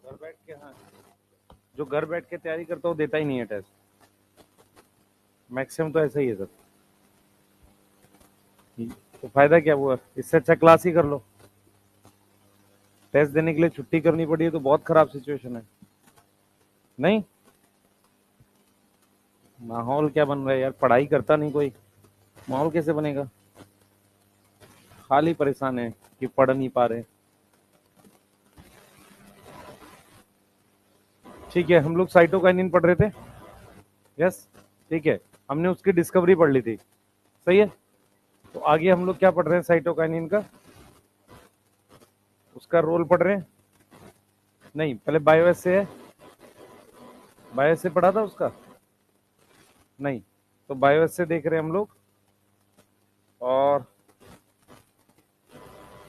घर बैठ के, हाँ, जो घर बैठ के तैयारी करता है वो देता ही नहीं है टेस्ट। मैक्सिमम तो ऐसा ही है सर। तो फायदा क्या हुआ, इससे अच्छा क्लास ही कर लो। टेस्ट देने के लिए छुट्टी करनी पड़ी है तो बहुत खराब सिचुएशन है। नहीं, माहौल क्या बन रहा है यार, पढ़ाई करता नहीं कोई, माहौल कैसे बनेगा। खाली परेशान है कि पढ़ नहीं पा रहे। ठीक है, हम लोग साइटोकाइनिन पढ़ रहे थे। यस, ठीक है, हमने उसकी डिस्कवरी पढ़ ली थी, सही है। तो आगे हम लोग क्या पढ़ रहे हैं, साइटोकाइनिन का, उसका रोल पढ़ रहे हैं। नहीं, पहले बायोएस से है, बायोएस से पढ़ा था उसका, नहीं, तो बायोएस से देख रहे हैं हम लोग। और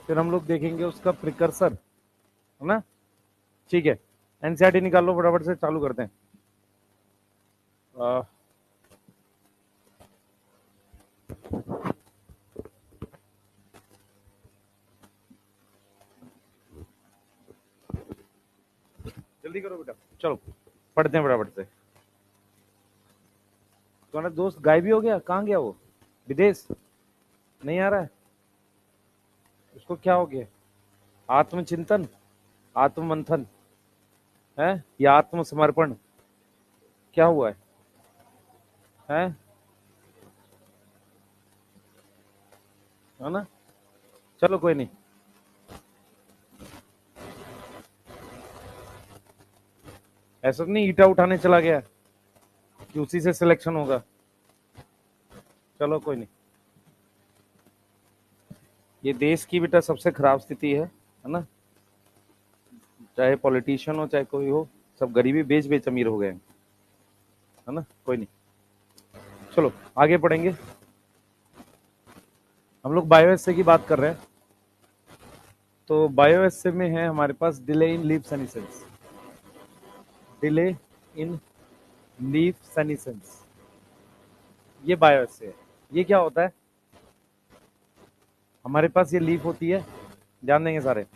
फिर हम लोग देखेंगे उसका प्रिकर्सर, है ना। ठीक है, एनसीईआरटी निकाल लो फटाफट से, चालू करते हैं। जल्दी करो बेटा, चलो पढ़ते हैं फटाफट से। तुम्हारा दोस्त गायब ही हो गया, कहाँ गया वो, विदेश नहीं आ रहा है, उसको क्या हो गया। आत्मचिंतन, आत्ममंथन है या आत्मसमर्पण, क्या हुआ है है ना। चलो कोई नहीं, ऐसा तो नहीं ईटा उठाने चला गया कि उसी से सिलेक्शन होगा। चलो कोई नहीं, ये देश की बेटा सबसे खराब स्थिति है ना। चाहे पॉलिटिशियन हो चाहे कोई हो, सब गरीबी बेच बेच अमीर हो गए हैं, है ना। कोई नहीं, चलो आगे पढ़ेंगे। हम लोग बायोएसए की बात कर रहे हैं। तो बायोएसए में है हमारे पास delay in leaf senescence, delay in leaf senescence, ये बायोएसए है। ये क्या होता है, हमारे पास ये लीफ होती है, ध्यान देंगे सारे।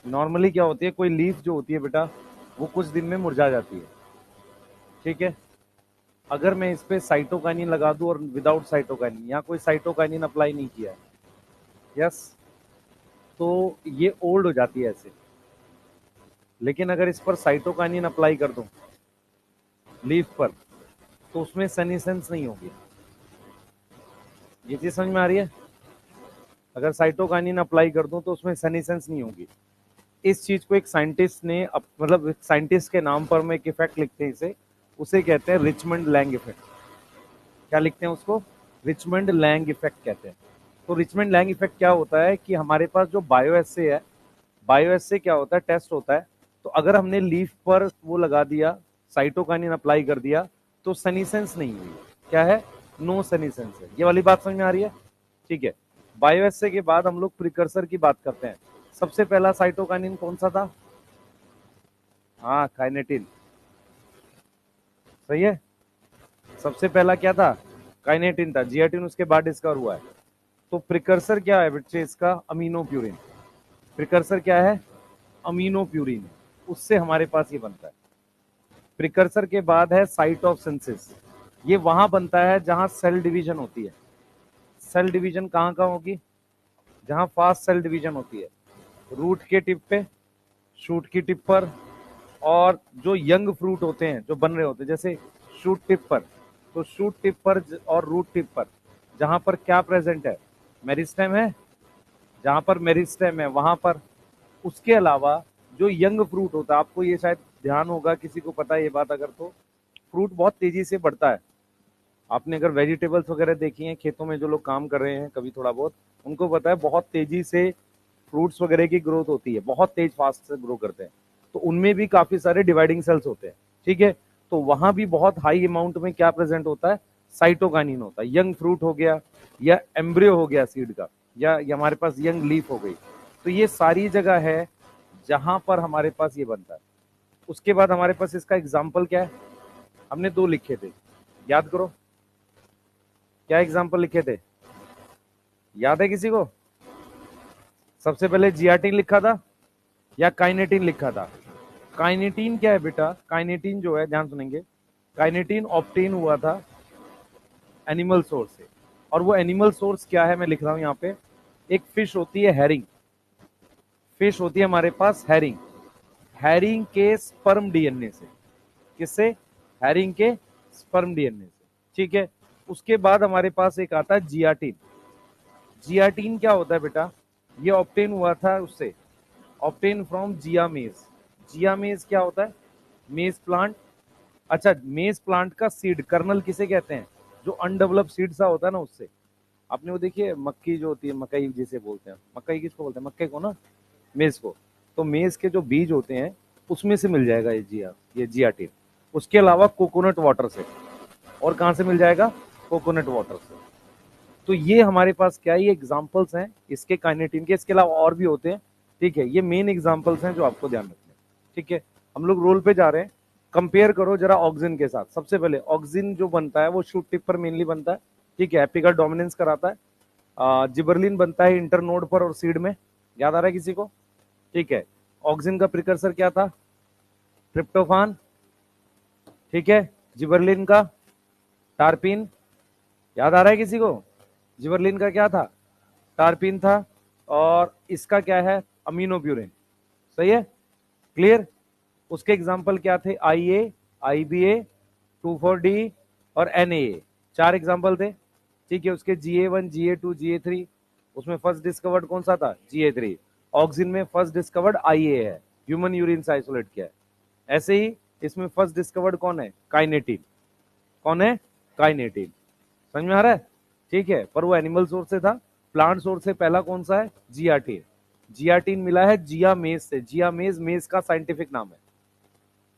नॉर्मली क्या होती है, कोई लीफ जो होती है बेटा वो कुछ दिन में मुरझा जाती है, ठीक है। अगर मैं इस पे साइटोकाइनिन लगा दूं और विदाउट साइटोकाइनिन, यहाँ कोई साइटोकाइनिन अप्लाई नहीं किया है, यस, तो ये ओल्ड हो जाती है ऐसे। लेकिन अगर इस पर साइटोकाइनिन अप्लाई कर दूं लीफ पर, तो उसमें सनीसेंस नहीं होगी। ये चीज समझ में आ रही है। अगर साइटोकाइनिन अप्लाई कर दूं तो उसमें सनीसेंस नहीं होगी। इस चीज को एक साइंटिस्ट ने मतलब साइंटिस्ट के नाम पर में एक इफेक्ट लिखते हैं इसे, उसे कहते हैं रिचमंड लैंग इफेक्ट। क्या लिखते हैं उसको, रिचमंड लैंग इफेक्ट कहते हैं। तो रिचमंड लैंग इफेक्ट क्या होता है कि हमारे पास जो बायोएसए है, बायोएसए क्या होता है, टेस्ट होता है। तो अगर हमने लीफ पर वो लगा दिया, साइटोकाइनिन अप्लाई कर दिया, तो सनीसेंस नहीं हुई, क्या है, नो सनीसेंस है। ये वाली बात समझ में आ रही है, ठीक है। बायोएसए के बाद हम लोग प्रिकर्सर की बात करते हैं। सबसे पहला साइटोकाइनिन कौन सा था, हाँ काइनेटिन, सही है। सबसे पहला क्या था, काइनेटिन था, जियाटिन उसके बाद डिस्कवर हुआ है। तो प्रिकर्सर क्या है बच्चे इसका, अमीनो प्यूरिन। प्रिकर्सर क्या है, अमीनो प्यूरिन, उससे हमारे पास ये बनता है। प्रिकर्सर के बाद है साइट ऑफ सिंथेसिस, ये वहां बनता है जहां सेल डिवीजन होती है। सेल डिवीजन कहाँ कहाँ होगी, जहां फास्ट सेल डिवीजन होती है, रूट के टिप पे, शूट की टिप पर, और जो यंग फ्रूट होते हैं जो बन रहे होते हैं, जैसे शूट टिप पर, तो शूट टिप पर और रूट टिप पर जहां पर क्या प्रेजेंट है, मेरिस्टेम है, जहां पर मेरिस्टेम है वहां पर। उसके अलावा जो यंग फ्रूट होता है, आपको ये शायद ध्यान होगा, किसी को पता है ये बात, अगर तो फ्रूट बहुत तेजी से बढ़ता है। आपने अगर वेजिटेबल्स वगैरह देखी हैं खेतों में, जो लोग काम कर रहे हैं कभी थोड़ा बहुत, उनको पता है बहुत तेजी से फ्रूट्स वगैरह की ग्रोथ होती है, बहुत तेज फास्ट से ग्रो करते हैं। तो उनमें भी काफी सारे डिवाइडिंग सेल्स होते हैं, ठीक है। तो वहां भी बहुत हाई अमाउंट में क्या प्रेजेंट होता है, साइटोकाइनिन होता है। यंग फ्रूट हो गया, या एम्ब्रियो हो गया सीड का, या हमारे पास यंग लीफ हो गई, तो ये सारी जगह है जहां पर हमारे पास ये बनता है। उसके बाद हमारे पास इसका एग्जाम्पल क्या है, हमने दो लिखे थे, याद करो क्या एग्जाम्पल लिखे थे, याद है किसी को। सबसे पहले जियाटिन लिखा था या काइनेटिन लिखा था, काइनेटीन क्या है बेटा? काइनेटीन जो है, ध्यान सुनेंगे, काइनेटीन ऑब्टेन हुआ था एनिमल सोर्स से। और वो एनिमल सोर्स क्या है मैं लिख रहा हूं यहाँ पे। एक फिश होती है हैरिंग, फिश होती है हमारे पास हैरिंग, हैरिंग के स्पर्म डीएनए से। किससे? हैरिंग के स्पर्म डीएनए से। ठीक है। उसके बाद हमारे पास एक आता है जियाटिन। जियाटिन क्या होता है बेटा? ये ऑब्टेन हुआ था उससे, ऑब्टेन फ्रॉम जियामेज। जियामेज क्या होता है? मेज प्लांट। अच्छा, मेज प्लांट का सीड कर्नल किसे कहते हैं? जो अनडेवलप सीड सा होता है ना, उससे। आपने वो देखिए मक्की जो होती है, मकई जिसे बोलते हैं, मकई किसको बोलते हैं? मक्के को ना, मेज को। तो मेज के जो बीज होते हैं उसमें से मिल जाएगा ये जियाटिन। उसके अलावा कोकोनट वाटर से। और कहां से मिल जाएगा? कोकोनट वाटर से। तो ये हमारे पास क्या है, ये एग्जांपल्स हैं इसके काइनेटिन के। इसके अलावा और भी होते हैं, ठीक है। ये मेन एग्जांपल्स हैं जो आपको ध्यान रखने हैं, ठीक है। हम लोग रोल पे जा रहे हैं। कंपेयर करो जरा ऑक्सिन के साथ। सबसे पहले ऑक्सिन जो बनता है वो शूट टिप पर मेनली बनता है, ठीक है, एपिकल डोमिनेंस कराता है। जिबरलिन बनता है इंटरनोड पर और सीड में। याद आ रहा है किसी को? ठीक है। ऑक्सिन का प्रिकर्सर क्या था? ट्रिप्टोफान, ठीक है। जिबरलिन का टारपीन। याद आ रहा है किसी को? जिबरलिन का क्या था? टारपीन था। और इसका क्या है? अमीनोप्यूरिन। सही है, क्लियर। उसके एग्जाम्पल क्या थे? आई ए, आई बी ए, 2,4-D और NAA। चार एग्जाम्पल थे, ठीक है। उसके GA1, GA2, GA3। उसमें फर्स्ट डिस्कवर्ड कौन सा था? GA3। ऑक्सिन में फर्स्ट डिस्कवर्ड IA है, ह्यूमन यूरिन से आइसोलेट किया है। ऐसे ही इसमें फर्स्ट डिस्कवर्ड कौन है? काइनेटिन। कौन है? काइनेटिन। समझ में आ रहा है? ठीक है। पर वो एनिमल सोर्स से था। प्लांट सोर्स से पहला कौन सा है? जियाटिन। जियाटिन मिला है जियामेज से। जियामेज मेज का साइंटिफिक नाम है।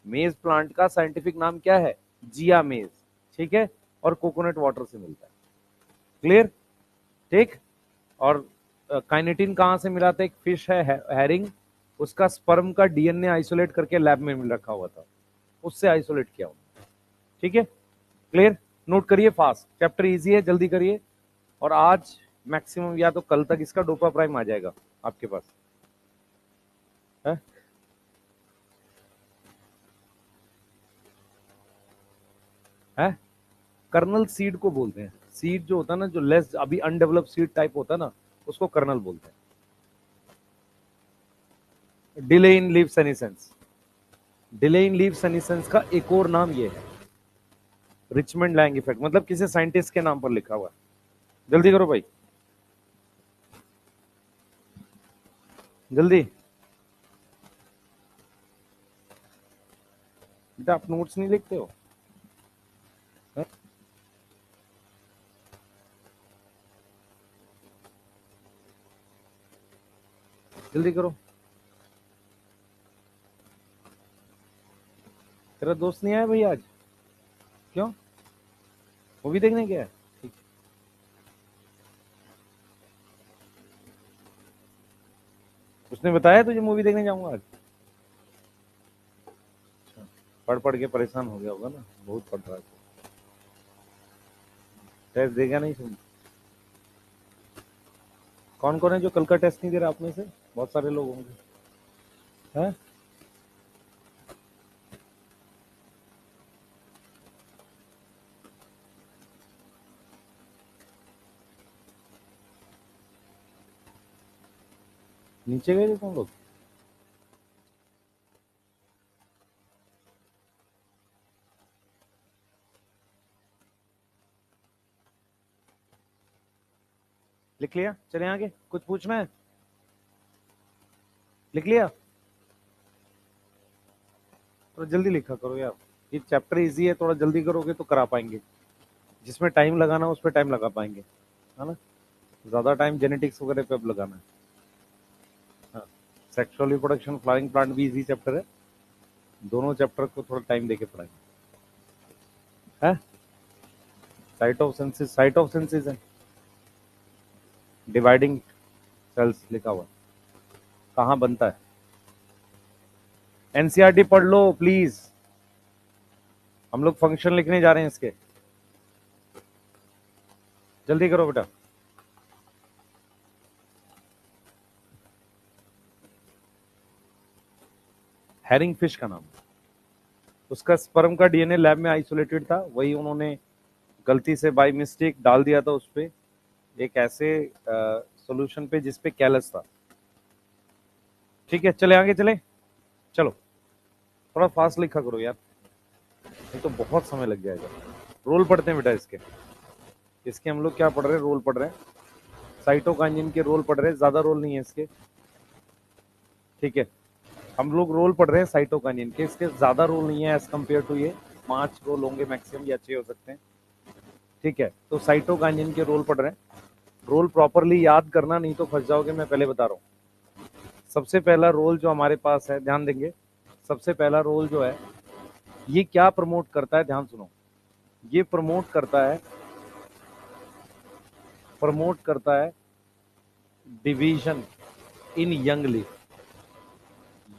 मेज प्लांट का साइंटिफिक नाम क्या है? जियामेज, ठीक है। और कोकोनट वाटर से मिलता है। क्लियर? ठीक। और काइनेटिन कहां से मिला था? एक फिश है हैरिंग, उसका स्पर्म का डीएनए आइसोलेट करके लैब में मिल रखा हुआ था, उससे आइसोलेट किया हुआ। ठीक है, क्लियर। नोट करिए फास्ट, चैप्टर इजी है, जल्दी करिए। और आज मैक्सिमम या तो कल तक इसका डोपा प्राइम आ जाएगा आपके पास है? है? कर्नल सीड को बोलते हैं। सीड जो होता है ना, जो लेस अभी अनडेवलप सीड टाइप होता है ना, उसको कर्नल बोलते हैं। Delay in leave senescence. Delay in leave senescence का एक और नाम ये है, रिचमंड लैंग इफेक्ट। मतलब किसी साइंटिस्ट के नाम पर लिखा हुआ है। जल्दी करो भाई, जल्दी। बेटा आप नोट्स नहीं लिखते हो? है? जल्दी करो। तेरा दोस्त नहीं आया भाई आज? क्यों? मूवी देखने गया है? ठीक। उसने बताया तुझे मूवी देखने जाऊंगा आज? अच्छा। पढ़ पढ़ के परेशान हो गया होगा ना, बहुत पढ़ रहा है। टेस्ट देगा नहीं सुन? कौन कौन है जो कल का टेस्ट नहीं दे रहा आप में से? बहुत सारे लोग होंगे। हैं? नीचे गए थे तुम लोग? लिख लिया? चले आगे, कुछ पूछना है? लिख लिया? थोड़ा जल्दी लिखा करो यार, ये चैप्टर इजी है, थोड़ा जल्दी करोगे तो करा पाएंगे। जिसमें टाइम लगाना उस पर टाइम लगा पाएंगे, है ना। ज्यादा टाइम जेनेटिक्स वगैरह पे अब लगाना है। हाँ, सेक्सुअल रिप्रोडक्शन, फ्लावरिंग प्लांट भी इजी चैप्टर है। दोनों चैप्टर को थोड़ा टाइम देके पढ़ाएंगे। है? साइट ऑफ सेंसिस है, डिवाइडिंग सेल्स लिखा हुआ है। कहाँ बनता है? एनसीईआरटी पढ़ लो प्लीज, हम लोग फंक्शन लिखने जा रहे हैं इसके। जल्दी करो बेटा। हेरिंग फिश का नाम। उसका स्पर्म का डीएनए लैब में आइसोलेटेड था, वही उन्होंने गलती से बाय मिस्टेक डाल दिया था उस पे, एक ऐसे सॉल्यूशन पे जिसपे कैलस था। ठीक है, चले आगे चले, चलो थोड़ा फास्ट लिखा करो यार, नहीं तो बहुत समय लग जाएगा। रोल पढ़ते हैं बेटा इसके, इसके हम लोग क्या पढ़ रहे हैं, रोल पढ़ रहे हैं, साइटोकाइनिन के रोल पढ़ रहे हैं, ज्यादा रोल नहीं है इसके। ठीक है, हम लोग रोल पढ़ रहे हैं साइटोकाइनिन के, इसके ज्यादा रोल नहीं है एज कम्पेयर टू ये, 5 रोल होंगे मैक्सिमम या 6 हो सकते हैं। ठीक है, तो साइटोकाइनिन के रोल पढ़ रहे हैं, रोल प्रॉपरली याद करना नहीं तो फंस जाओगे, मैं पहले बता रहा हूँ। सबसे पहला रोल जो हमारे पास है, ध्यान देंगे, सबसे पहला रोल जो है ये क्या प्रमोट करता है, ध्यान सुनो, ये प्रमोट करता है division in young leaf.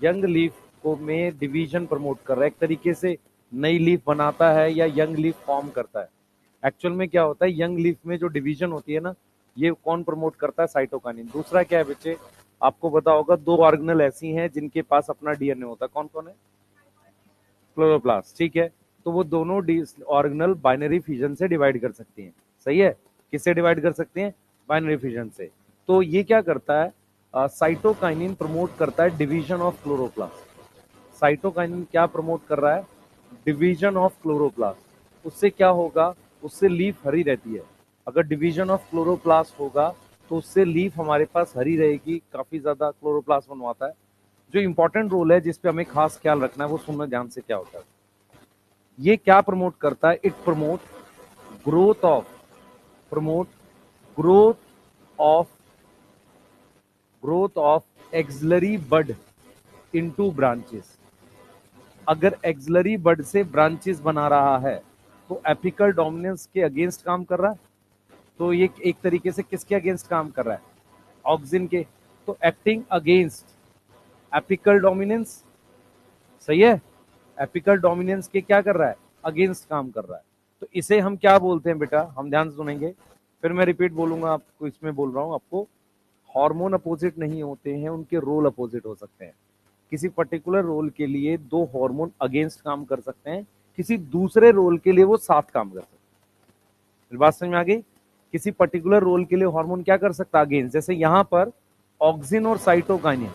Young leaf को में डिवीजन प्रमोट कर रहा है, एक तरीके से नई लीफ बनाता है या यंग लीफ फॉर्म करता है। एक्चुअल में क्या होता है, यंग लीफ में जो डिवीजन होती है ना, ये कौन प्रमोट करता है, साइटोकाइनिन। दूसरा क्या है बच्चे, आपको पता होगा 2 ऑर्गेनल ऐसी हैं जिनके पास अपना डीएनए होता है, कौन कौन है, क्लोरोप्लास्ट। ठीक है, तो वो दोनों ऑर्गेनल बाइनरी फिजन से डिवाइड कर सकती हैं। सही है, किससे डिवाइड कर सकते हैं, बाइनरी फिजन से। तो ये क्या करता है, साइटोकाइनिन प्रमोट करता है डिवीजन ऑफ क्लोरोप्लास्ट। साइटोकाइनिन क्या प्रमोट कर रहा है, डिवीजन ऑफ क्लोरोप्लास्ट। उससे क्या होगा, उससे लीफ हरी रहती है। अगर डिवीजन ऑफ क्लोरोप्लास्ट होगा तो उससे लीफ हमारे पास हरी रहेगी, काफी ज्यादा क्लोरोप्लास्ट बनवाता है। जो इंपॉर्टेंट रोल है जिसपे हमें खास ख्याल रखना है वो सुनना ध्यान से, क्या होता है ये क्या प्रमोट करता है, it promote growth of, promote growth of, growth of axillary bud into branches. अगर एक्सिलरी बड से ब्रांचेस बना रहा है तो एपिकल डोमिनेंस के अगेंस्ट काम कर रहा है। तो ये एक तरीके से किसके अगेंस्ट काम कर रहा है, ऑक्सिन के। तो एक्टिंग अगेंस्ट एपिकल डोमिनेंस, सही है, एपिकल डोमिनेंस के क्या कर रहा है, अगेंस्ट काम कर रहा है। तो इसे हम क्या बोलते हैं बेटा, हम ध्यान से सुनेंगे, फिर मैं रिपीट बोलूंगा आपको, इसमें बोल रहा हूं आपको, हार्मोन अपोजिट नहीं होते हैं, उनके रोल अपोजिट हो सकते हैं। किसी पर्टिकुलर रोल के लिए 2 हार्मोन अगेंस्ट काम कर सकते हैं, किसी दूसरे रोल के लिए वो साथ काम कर सकते हैं। बात समझ में आ गई, किसी पर्टिकुलर रोल के लिए हार्मोन क्या कर सकता है, अगेंस्ट। जैसे यहां पर ऑक्सिन और साइटोकाइनिन,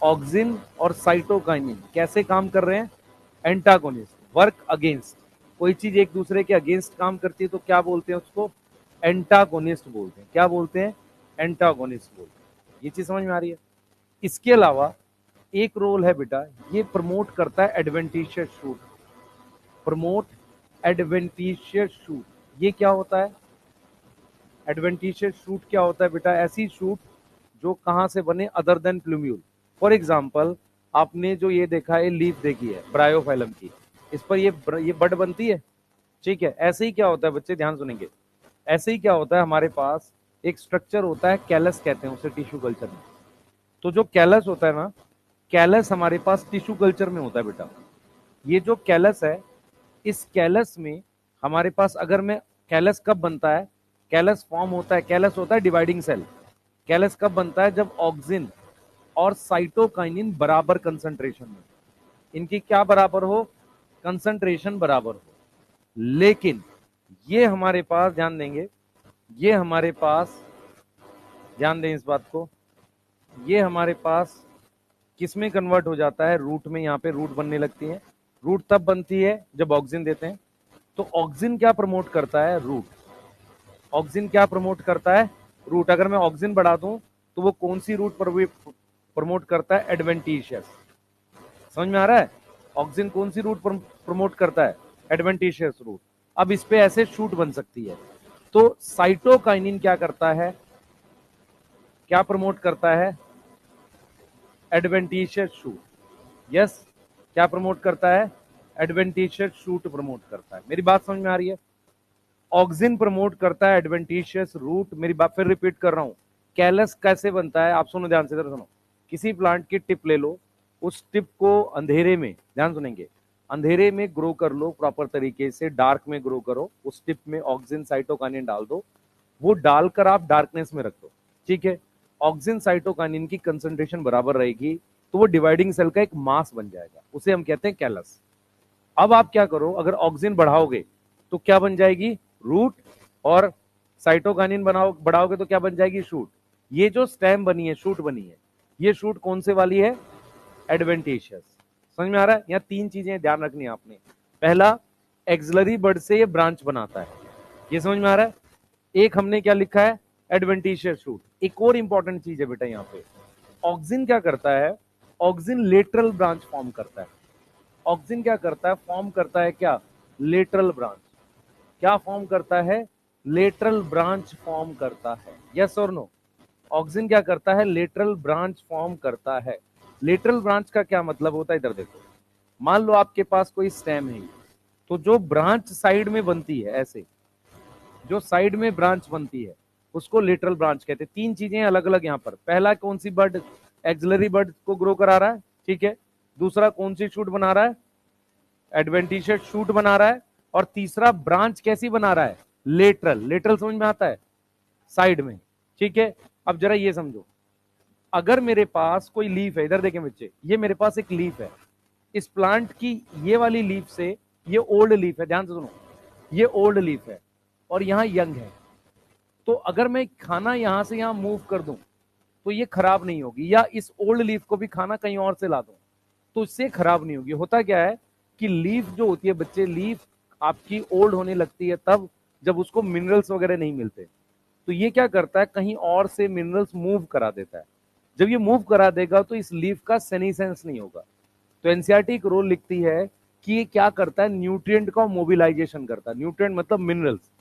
ऑक्सिन और साइटोकाइनिन कैसे काम कर रहे हैं, एंटागोनिस्ट, वर्क अगेंस्ट। कोई चीज एक दूसरे के अगेंस्ट काम करती है तो क्या बोलते हैं उसको, एंटागोनिस्ट बोलते हैं। क्या बोलते हैं, एंटागोनिस्ट बोलते हैं। ये चीज समझ में आ रही है। इसके अलावा एक रोल है बेटा, ये प्रमोट करता है adventitious shoot, promote adventitious shoot. ये क्या होता है, एडवेंटिशियस शूट क्या होता है बेटा, ऐसी शूट जो कहां से बने, other than plumule. For example, आपने जो ये देखा है, लीफ देखी है ब्रायोफाइलम की, इस पर ये बड बनती है। ठीक है, ऐसे ही क्या होता है बच्चे, ध्यान सुनेंगे, ऐसे ही क्या होता है, हमारे पास एक स्ट्रक्चर होता है, कैलस कहते हैं उसे टिश्यू कल्चर में। तो जो कैलस होता है ना, कैलस हमारे पास टिश्यू कल्चर में होता है बेटा। ये जो कैलस है, इस कैलस में हमारे पास, अगर मैं, कैलस कब बनता है, कैलस फॉर्म होता है, कैलस होता है डिवाइडिंग सेल। कैलस कब बनता है, जब ऑक्सिन और साइटोकाइनिन बराबर कंसंट्रेशन में, इनकी क्या बराबर हो, कंसंट्रेशन बराबर हो। लेकिन ये हमारे पास, ध्यान देंगे, ये हमारे पास, ध्यान दें इस बात को, ये हमारे पास किस में कन्वर्ट हो जाता है, रूट में। यहाँ पे रूट बनने लगती है। रूट तब बनती है जब ऑक्सिन देते हैं। तो ऑक्सिन क्या प्रमोट करता है, रूट। ऑक्सिन क्या प्रमोट करता है, रूट। अगर मैं ऑक्सिन बढ़ा दूं तो वो कौन सी रूट पर प्रमोट करता है, एडवेंटिशियस। समझ में आ रहा है, ऑक्सिन कौन सी रूट पर प्रमोट करता है, एडवेंटिशियस रूट। अब इस पे ऐसे शूट बन सकती है। तो साइटोकाइनिन क्या करता है, क्या प्रमोट करता है, एडवेंटिशियस शूट। यस, क्या प्रमोट करता है, एडवेंटिशियस शूट प्रमोट करता है। मेरी बात समझ में आ रही है, ऑक्सिन प्रमोट करता है एडवेंटिशियस रूट। मेरी बात फिर रिपीट कर रहा हूं, कैलस कैसे बनता है, आप सुनो ध्यान से, इधर सुनो। किसी प्लांट की टिप ले लो, उस टिप को अंधेरे में, ध्यान सुनेंगे, अंधेरे में ग्रो कर लो प्रॉपर तरीके से, डार्क में ग्रो करो, उस टिप में ऑक्सिन साइटोकाइनिन डाल दो, वो डालकर आप डार्कनेस में रख दो। ठीक है, ऑक्सिन साइटोकाइनिन की कंसंट्रेशन बराबर रहेगी, तो वो डिवाइडिंग सेल का एक मास बन जाएगा, उसे हम कहते हैं कैलस। अब आप क्या करो, अगर ऑक्सिन बढ़ाओगे तो क्या बन जाएगी, रूट, और साइटोकाइनिन बढ़ाओगे तो क्या बन जाएगी, शूट। ये जो स्टेम बनी है, शूट बनी है, ये शूट कौन से वाली है, एडवेंटिशियस। समझ में आ रहा है? यहाँ तीन चीजें ध्यान रखनी है आपने। पहला, एक्सिलरी बड से ये ब्रांच बनाता है, ये समझ में आ रहा है। एक हमने क्या लिखा है, एडवेंटिशियस शूट। एक और इंपॉर्टेंट चीज है बेटा यहाँ पे, ऑक्सिन क्या करता है, ऑक्सिन लेटरल ब्रांच फॉर्म करता है। ऑक्सिन क्या करता है, फॉर्म करता है क्या, लेटरल ब्रांच। क्या फॉर्म करता है, लेटरल ब्रांच फॉर्म करता है, यस और नो। ऑक्सिन क्या करता है, लेटरल ब्रांच फॉर्म करता है। लेटरल ब्रांच का क्या मतलब होता है, इधर देखो, मान लो आपके पास कोई स्टेम है, तो जो ब्रांच साइड में बनती है, ऐसे जो साइड में ब्रांच बनती है उसको लेटरल ब्रांच कहते हैं। तीन चीजें अलग अलग यहाँ पर। पहला, कौन सी बर्ड, एक्सिलरी बर्ड को ग्रो करा रहा है, ठीक है। दूसरा, कौन सी शूट बना रहा है, एडवेंटिशियस शूट बना रहा है। और तीसरा, ब्रांच कैसी बना रहा है, लेटरल। लेटरल समझ में आता है, साइड में, ठीक है। अब जरा ये समझो, अगर मेरे पास कोई लीफ है, इधर देखें बच्चे, ये मेरे पास एक लीफ है, इस प्लांट की ये वाली लीफ से, ये ओल्ड लीफ है, ध्यान से सुनो, ये ओल्ड लीफ है और यहां यंग है। तो अगर मैं खाना यहां से यहां मूव कर दूं तो ये खराब नहीं होगी, या इस ओल्ड लीफ को भी खाना कहीं और से ला दूं तो इससे खराब नहीं होगी। होता क्या है कि लीफ जो होती है बच्चे, लीफ आपकी ओल्ड होने लगती है तब जब उसको मिनरल्स वगैरह नहीं मिलते। तो ये क्या करता है, कहीं और से मिनरल्स मूव करा देता है। जब ये मूव करा देगा तो इस लीफ का सेनीसेंस नहीं होगा। तो एनसीईआरटी एक रोल लिखती है कि ये क्या करता है, न्यूट्रिएंट का मोबिलाइजेशन करता है। न्यूट्रिएंट मतलब मिनरल्स,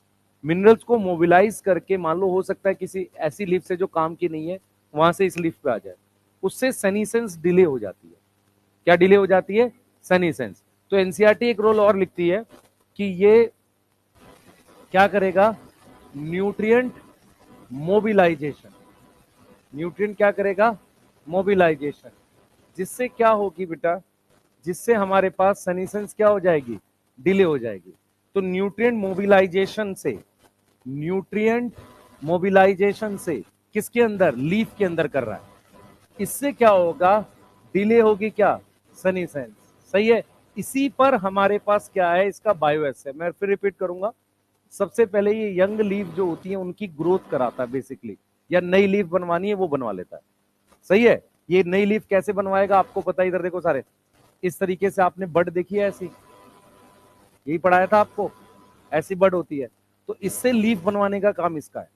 मिनरल्स को मोबिलाइज करके, मान लो हो सकता है किसी ऐसी लीफ से जो काम की नहीं है वहां से इस लीफ पे आ जाए, उससे सेनीसेंस डिले हो जाती है। क्या डिले हो जाती है, सेनीसेंस। तो एनसीईआरटी एक रोल और लिखती है कि ये क्या करेगा, न्यूट्रिएंट मोबिलाइजेशन। न्यूट्रिएंट क्या करेगा, मोबिलाइजेशन। जिससे क्या होगी बेटा, जिससे हमारे पास सेनीसेंस क्या हो जाएगी, डिले हो जाएगी। तो न्यूट्रिएंट मोबिलाइजेशन से, न्यूट्रिएंट मोबिलाइजेशन से किसके अंदर, लीफ के अंदर कर रहा है, इससे क्या होगा, डिले होगी क्या, सेनीसेंस। सही है। इसी पर हमारे पास क्या है, इसका बायोएस है। मैं फिर रिपीट करूंगा, सबसे पहले ये यंग लीफ जो होती है उनकी ग्रोथ कराता है बेसिकली, या नई लीफ बनवानी है वो बनवा लेता है। सही है। ये नई लीफ कैसे बनवाएगा आपको पता है, इधर देखो सारे, इस तरीके से आपने बड देखी है ऐसी, यही पढ़ाया था आपको, ऐसी बड होती है। तो इससे लीफ बनवाने का काम इसका है।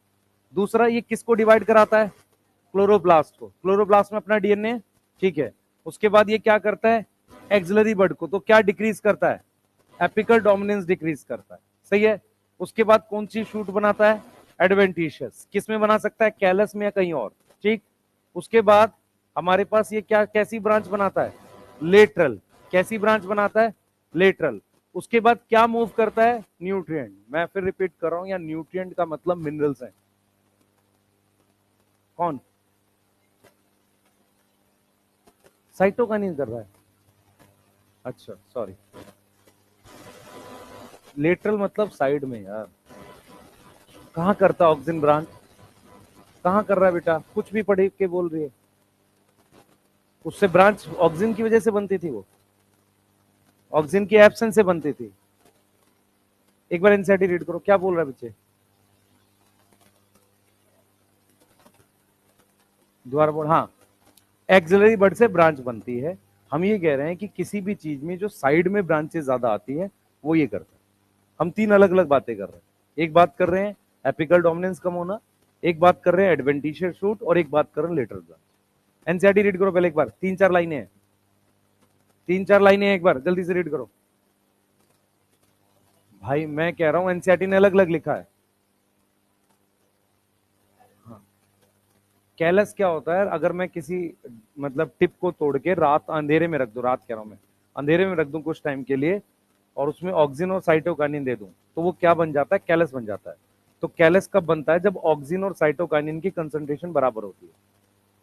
दूसरा, ये किसको डिवाइड कराता है, क्लोरोप्लास्ट को। क्लोरोप्लास्ट में अपना डीएनए, ठीक है। उसके बाद ये क्या करता है, एक्सिलरी बड को तो क्या डिक्रीज करता है, एपिकल डोमिनेंस डिक्रीज करता है। सही है। उसके बाद कौन सी शूट बनाता है, एडवेंटिशियस। किस में बना सकता है, कैलस में या कहीं और, ठीक। उसके बाद हमारे पास ये क्या, कैसी ब्रांच बनाता है, लेटरल। कैसी ब्रांच बनाता है, लेटरल। उसके बाद क्या मूव करता है, न्यूट्रिएंट। मैं फिर रिपीट कर रहा हूं, या न्यूट्रिएंट का मतलब मिनरल्स है। कौन, साइटोकाइनिन कर रहा है, अच्छा सॉरी, लेटरल मतलब साइड में यार। कहां करता है ऑक्सिन ब्रांच, कहां कर रहा है बेटा, कुछ भी पढ़े के बोल रही है। उससे ब्रांच ऑक्सिन की वजह से बनती थी, वो ऑक्सिन की एब्सेंस से बनती थी। एक बार एनसीईआरटी रीड करो, क्या बोल रहा है बच्चे, दोबारा बोल। हाँ, एक्सिलरी बड से ब्रांच बनती है। हम ये कह रहे हैं कि किसी भी चीज में जो साइड में ब्रांचेस ज्यादा आती है वो ये करता है। हम तीन अलग अलग बातें कर रहे हैं। एक बात कर रहे हैं एपिकल डोमिनेंस कम होना, एक बात कर रहे हैं एडवेंटिशियस शूट, और एक बात कर रहे हैं लेटरल ब्रांच। एनसीईआरटी रीड करो पहले एक बार, तीन चार लाइनें हैं, तीन चार लाइनें हैं, एक बार जल्दी से रीड करो। भाई मैं कह रहा हूं एनसीईआरटी ने अलग अलग लिखा है। कैलस क्या होता है, अगर मैं किसी मतलब टिप को तोड़ के रात अंधेरे में रख दूं, रात कह रहा हूं मैं, अंधेरे में रख दूं कुछ टाइम के लिए, और उसमें ऑक्सीजन और साइटोकाइनिन दे दूं, तो वो क्या बन जाता है, कैलस बन जाता है। तो कैलस कब बनता है, जब ऑक्सीजन और साइटोकाइनिन की कंसंट्रेशन बराबर होती है,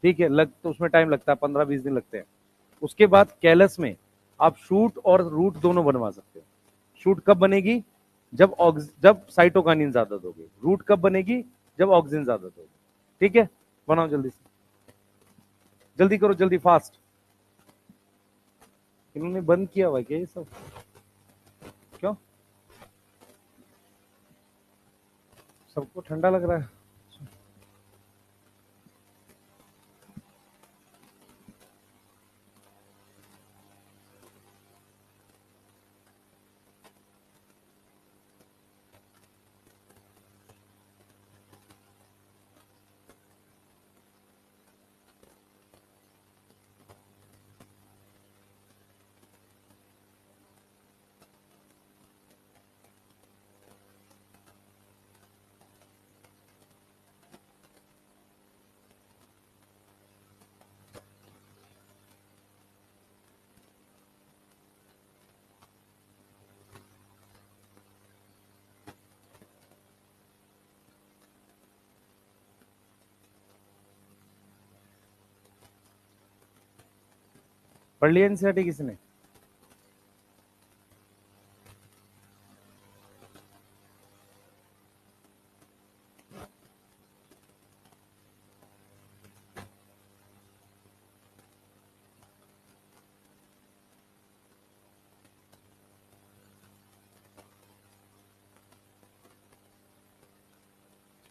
ठीक है। तो उसमें टाइम लगता है, 15-20 दिन लगते हैं। उसके बाद कैलस में आप शूट और रूट दोनों बनवा सकते हो। शूट कब बनेगी, जब साइटोकाइनिन ज्यादा दोगे। रूट कब बनेगी, जब ऑक्सीजन ज्यादा दोगे। ठीक है, बनाओ जल्दी से, जल्दी करो, जल्दी फास्ट। इन्होंने बंद किया हुआ है क्या ये सब? क्यों सबको ठंडा लग रहा है? पढ़ लिया एनसीईआरटी किसने?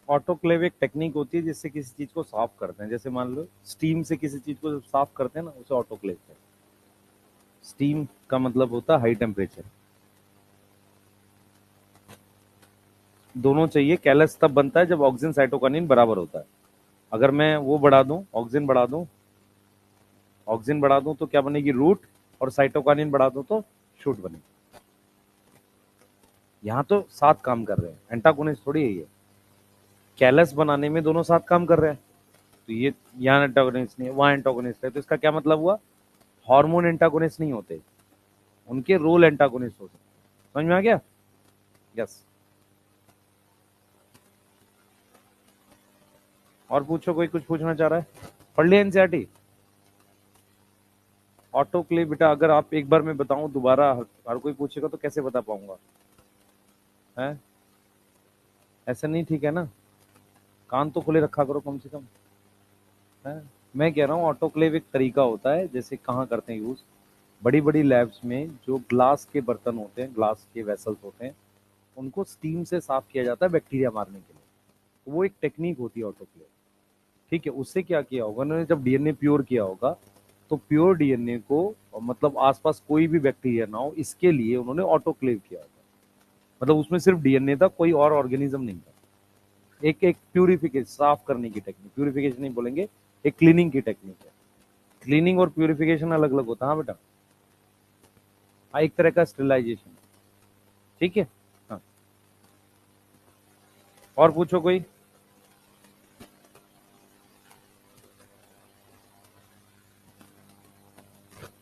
ऑटोक्लेव एक टेक्निक होती है जिससे किसी चीज को साफ करते हैं। जैसे मान लो स्टीम से किसी चीज को जब साफ करते हैं ना, उसे ऑटोक्लेव कहते हैं। स्टीम का मतलब होता है हाई टेम्परेचर। दोनों चाहिए। कैलस तब बनता है जब ऑक्सीजन साइटोकाइनिन बराबर होता है। अगर मैं वो बढ़ा दूं, ऑक्सीजन बढ़ा दूं, ऑक्सीजन बढ़ा दूं तो क्या बनेगी? रूट। और साइटोकाइनिन बढ़ा दूं तो शूट बनेगी। यहाँ तो साथ काम कर रहे हैं, एंटागोनिस्ट थोड़ी है ये। कैलस बनाने में दोनों साथ काम कर रहे हैं। तो ये यहाँ एंटागोनिस्ट नहीं है, वहां एंटागोनिस्ट है, तो इसका क्या मतलब हुआ? हार्मोन एंटागोनिस्ट नहीं होते, उनके रोल एंटागोनिस्ट होते हैं। समझ में आ गया? यस। और पूछो, कोई कुछ पूछना चाह रहा है? पढ़ लिया एनसीईआरटी? ऑटोक्लेव बेटा अगर आप एक बार मैं बताऊं दोबारा हर कोई पूछेगा तो कैसे बता पाऊंगा? है ऐसा नहीं, ठीक है ना? कान तो खुले रखा करो कम से कम। है मैं कह रहा हूँ ऑटोक्लेव एक तरीका होता है। जैसे कहाँ करते हैं यूज? बड़ी बड़ी लैब्स में जो ग्लास के बर्तन होते हैं, ग्लास के वेसल्स होते हैं, उनको स्टीम से साफ किया जाता है बैक्टीरिया मारने के लिए। तो वो एक टेक्निक होती है ऑटोक्लेव। ठीक है, उससे क्या किया होगा उन्होंने? जब डीएनए प्योर किया होगा तो प्योर डीएनए को मतलब आसपास कोई भी बैक्टीरिया ना हो, इसके लिए उन्होंने ऑटोक्लेव किया होगा। मतलब उसमें सिर्फ डीएनए था, कोई और ऑर्गेनिज्म नहीं था। एक एक प्यूरिफिकेशन, साफ करने की टेक्निक, प्यूरिफिकेशन नहीं बोलेंगे, एक क्लीनिंग की टेक्निक है। क्लीनिंग और प्यूरिफिकेशन अलग अलग होता है। हाँ बेटा, हाँ एक तरह का स्टेरिलाइजेशन। ठीक है। हाँ और पूछो कोई।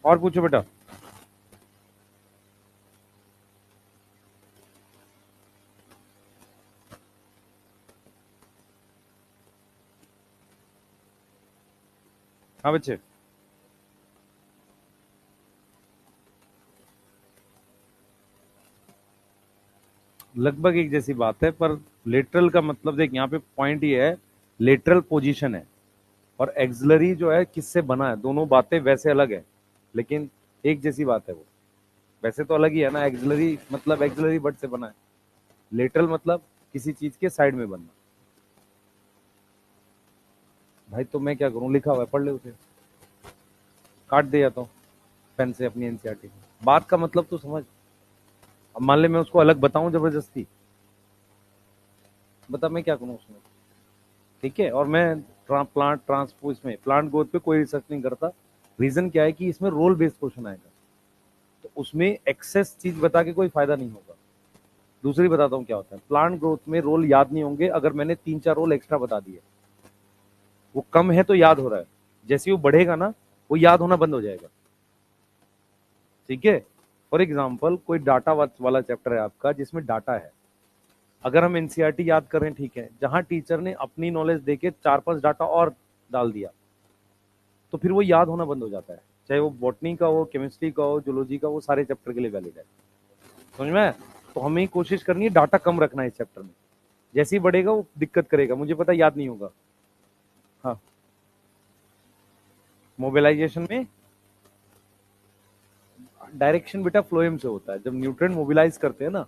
और पूछो बेटा। हाँ बच्चे, लगभग एक जैसी बात है, पर लेटरल का मतलब देख, यहाँ पे पॉइंट ये है, लेटरल पोजीशन है और एक्सिलरी जो है किससे बना है, दोनों बातें वैसे अलग है लेकिन एक जैसी बात है वो। वैसे तो अलग ही है ना, एक्सिलरी मतलब एक्सिलरी बट से बना है, लेटरल मतलब किसी चीज के साइड में बनना। भाई तो मैं क्या करूं, लिखा हुआ है पढ़ ले उसे, काट दे या तो पेन से अपनी एनसीईआरटी। बात का मतलब तो समझ। अब मान ले मैं उसको अलग बताऊं जबरदस्ती, बता मैं क्या करूं उसमें? ठीक है। और मैं प्लांट ट्रांसपो इसमें प्लांट ग्रोथ पे कोई रिसर्च नहीं करता। रीजन क्या है कि इसमें रोल बेस्ड क्वेश्चन आएगा, तो उसमें एक्सेस चीज बता के कोई फायदा नहीं होगा। दूसरी बताता हूँ क्या होता है, प्लांट ग्रोथ में रोल याद नहीं होंगे अगर मैंने 3-4 रोल एक्स्ट्रा बता दिए। वो कम है तो याद हो रहा है, जैसे वो बढ़ेगा ना वो याद होना बंद हो जाएगा। ठीक है। फॉर एग्जाम्पल कोई डाटा वाला चैप्टर है आपका जिसमें डाटा है, अगर हम एनसीईआरटी याद कर रहे हैं, ठीक है, जहां टीचर ने अपनी नॉलेज देके 4-5 डाटा और डाल दिया, तो फिर वो याद होना बंद हो जाता है। चाहे वो बॉटनी का हो, केमिस्ट्री का हो, जूलॉजी का, वो सारे चैप्टर के लिए वैलिड है। समझ में? तो हमें कोशिश करनी है डाटा कम रखना है इस चैप्टर में। जैसे ही बढ़ेगा वो दिक्कत करेगा, मुझे पता याद नहीं होगा। हाँ, मोबिलाइजेशन में डायरेक्शन बेटा फ्लोएम से होता है। जब न्यूट्रिएंट मोबिलाइज करते हैं ना,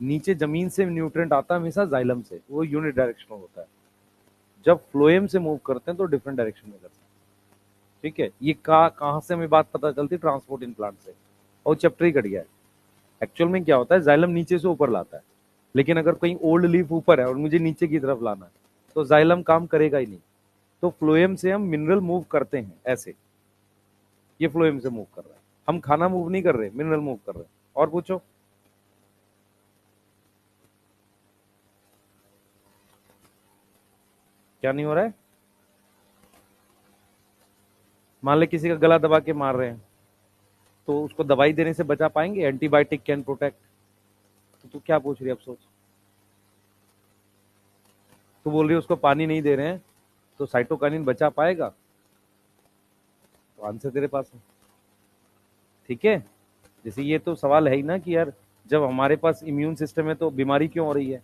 नीचे जमीन से न्यूट्रिएंट आता है हमेशा जाइलम से, वो यूनिट डायरेक्शन होता है। जब फ्लोएम से मूव करते हैं तो डिफरेंट डायरेक्शन में करते हैं। ठीक है, ये कहाँ से हमें बात पता चलती है? ट्रांसपोर्ट इन प्लांट से। और चैप्टर ही कट गया है। एक्चुअल में क्या होता है, जाइलम नीचे से ऊपर लाता है, लेकिन अगर कहीं ओल्ड लीफ ऊपर है और मुझे नीचे की तरफ लाना है तो जाइलम काम करेगा ही नहीं। तो फ्लोएम से हम मिनरल मूव करते हैं ऐसे, ये फ्लोएम से मूव कर रहा है। हम खाना मूव नहीं कर रहे, मिनरल मूव कर रहे हैं। और पूछो। क्या नहीं हो रहा है? मान ले किसी का गला दबा के मार रहे हैं, तो उसको दवाई देने से बचा पाएंगे? Antibiotic can protect. तो तू क्या पूछ रही है अब सोच। तू बोल रही है उसको पानी नहीं दे रहे हैं तो साइटोकाइनिन बचा पाएगा? तो आंसर तेरे पास है। ठीक है, जैसे ये तो सवाल है ही ना कि यार जब हमारे पास इम्यून सिस्टम है तो बीमारी क्यों हो रही है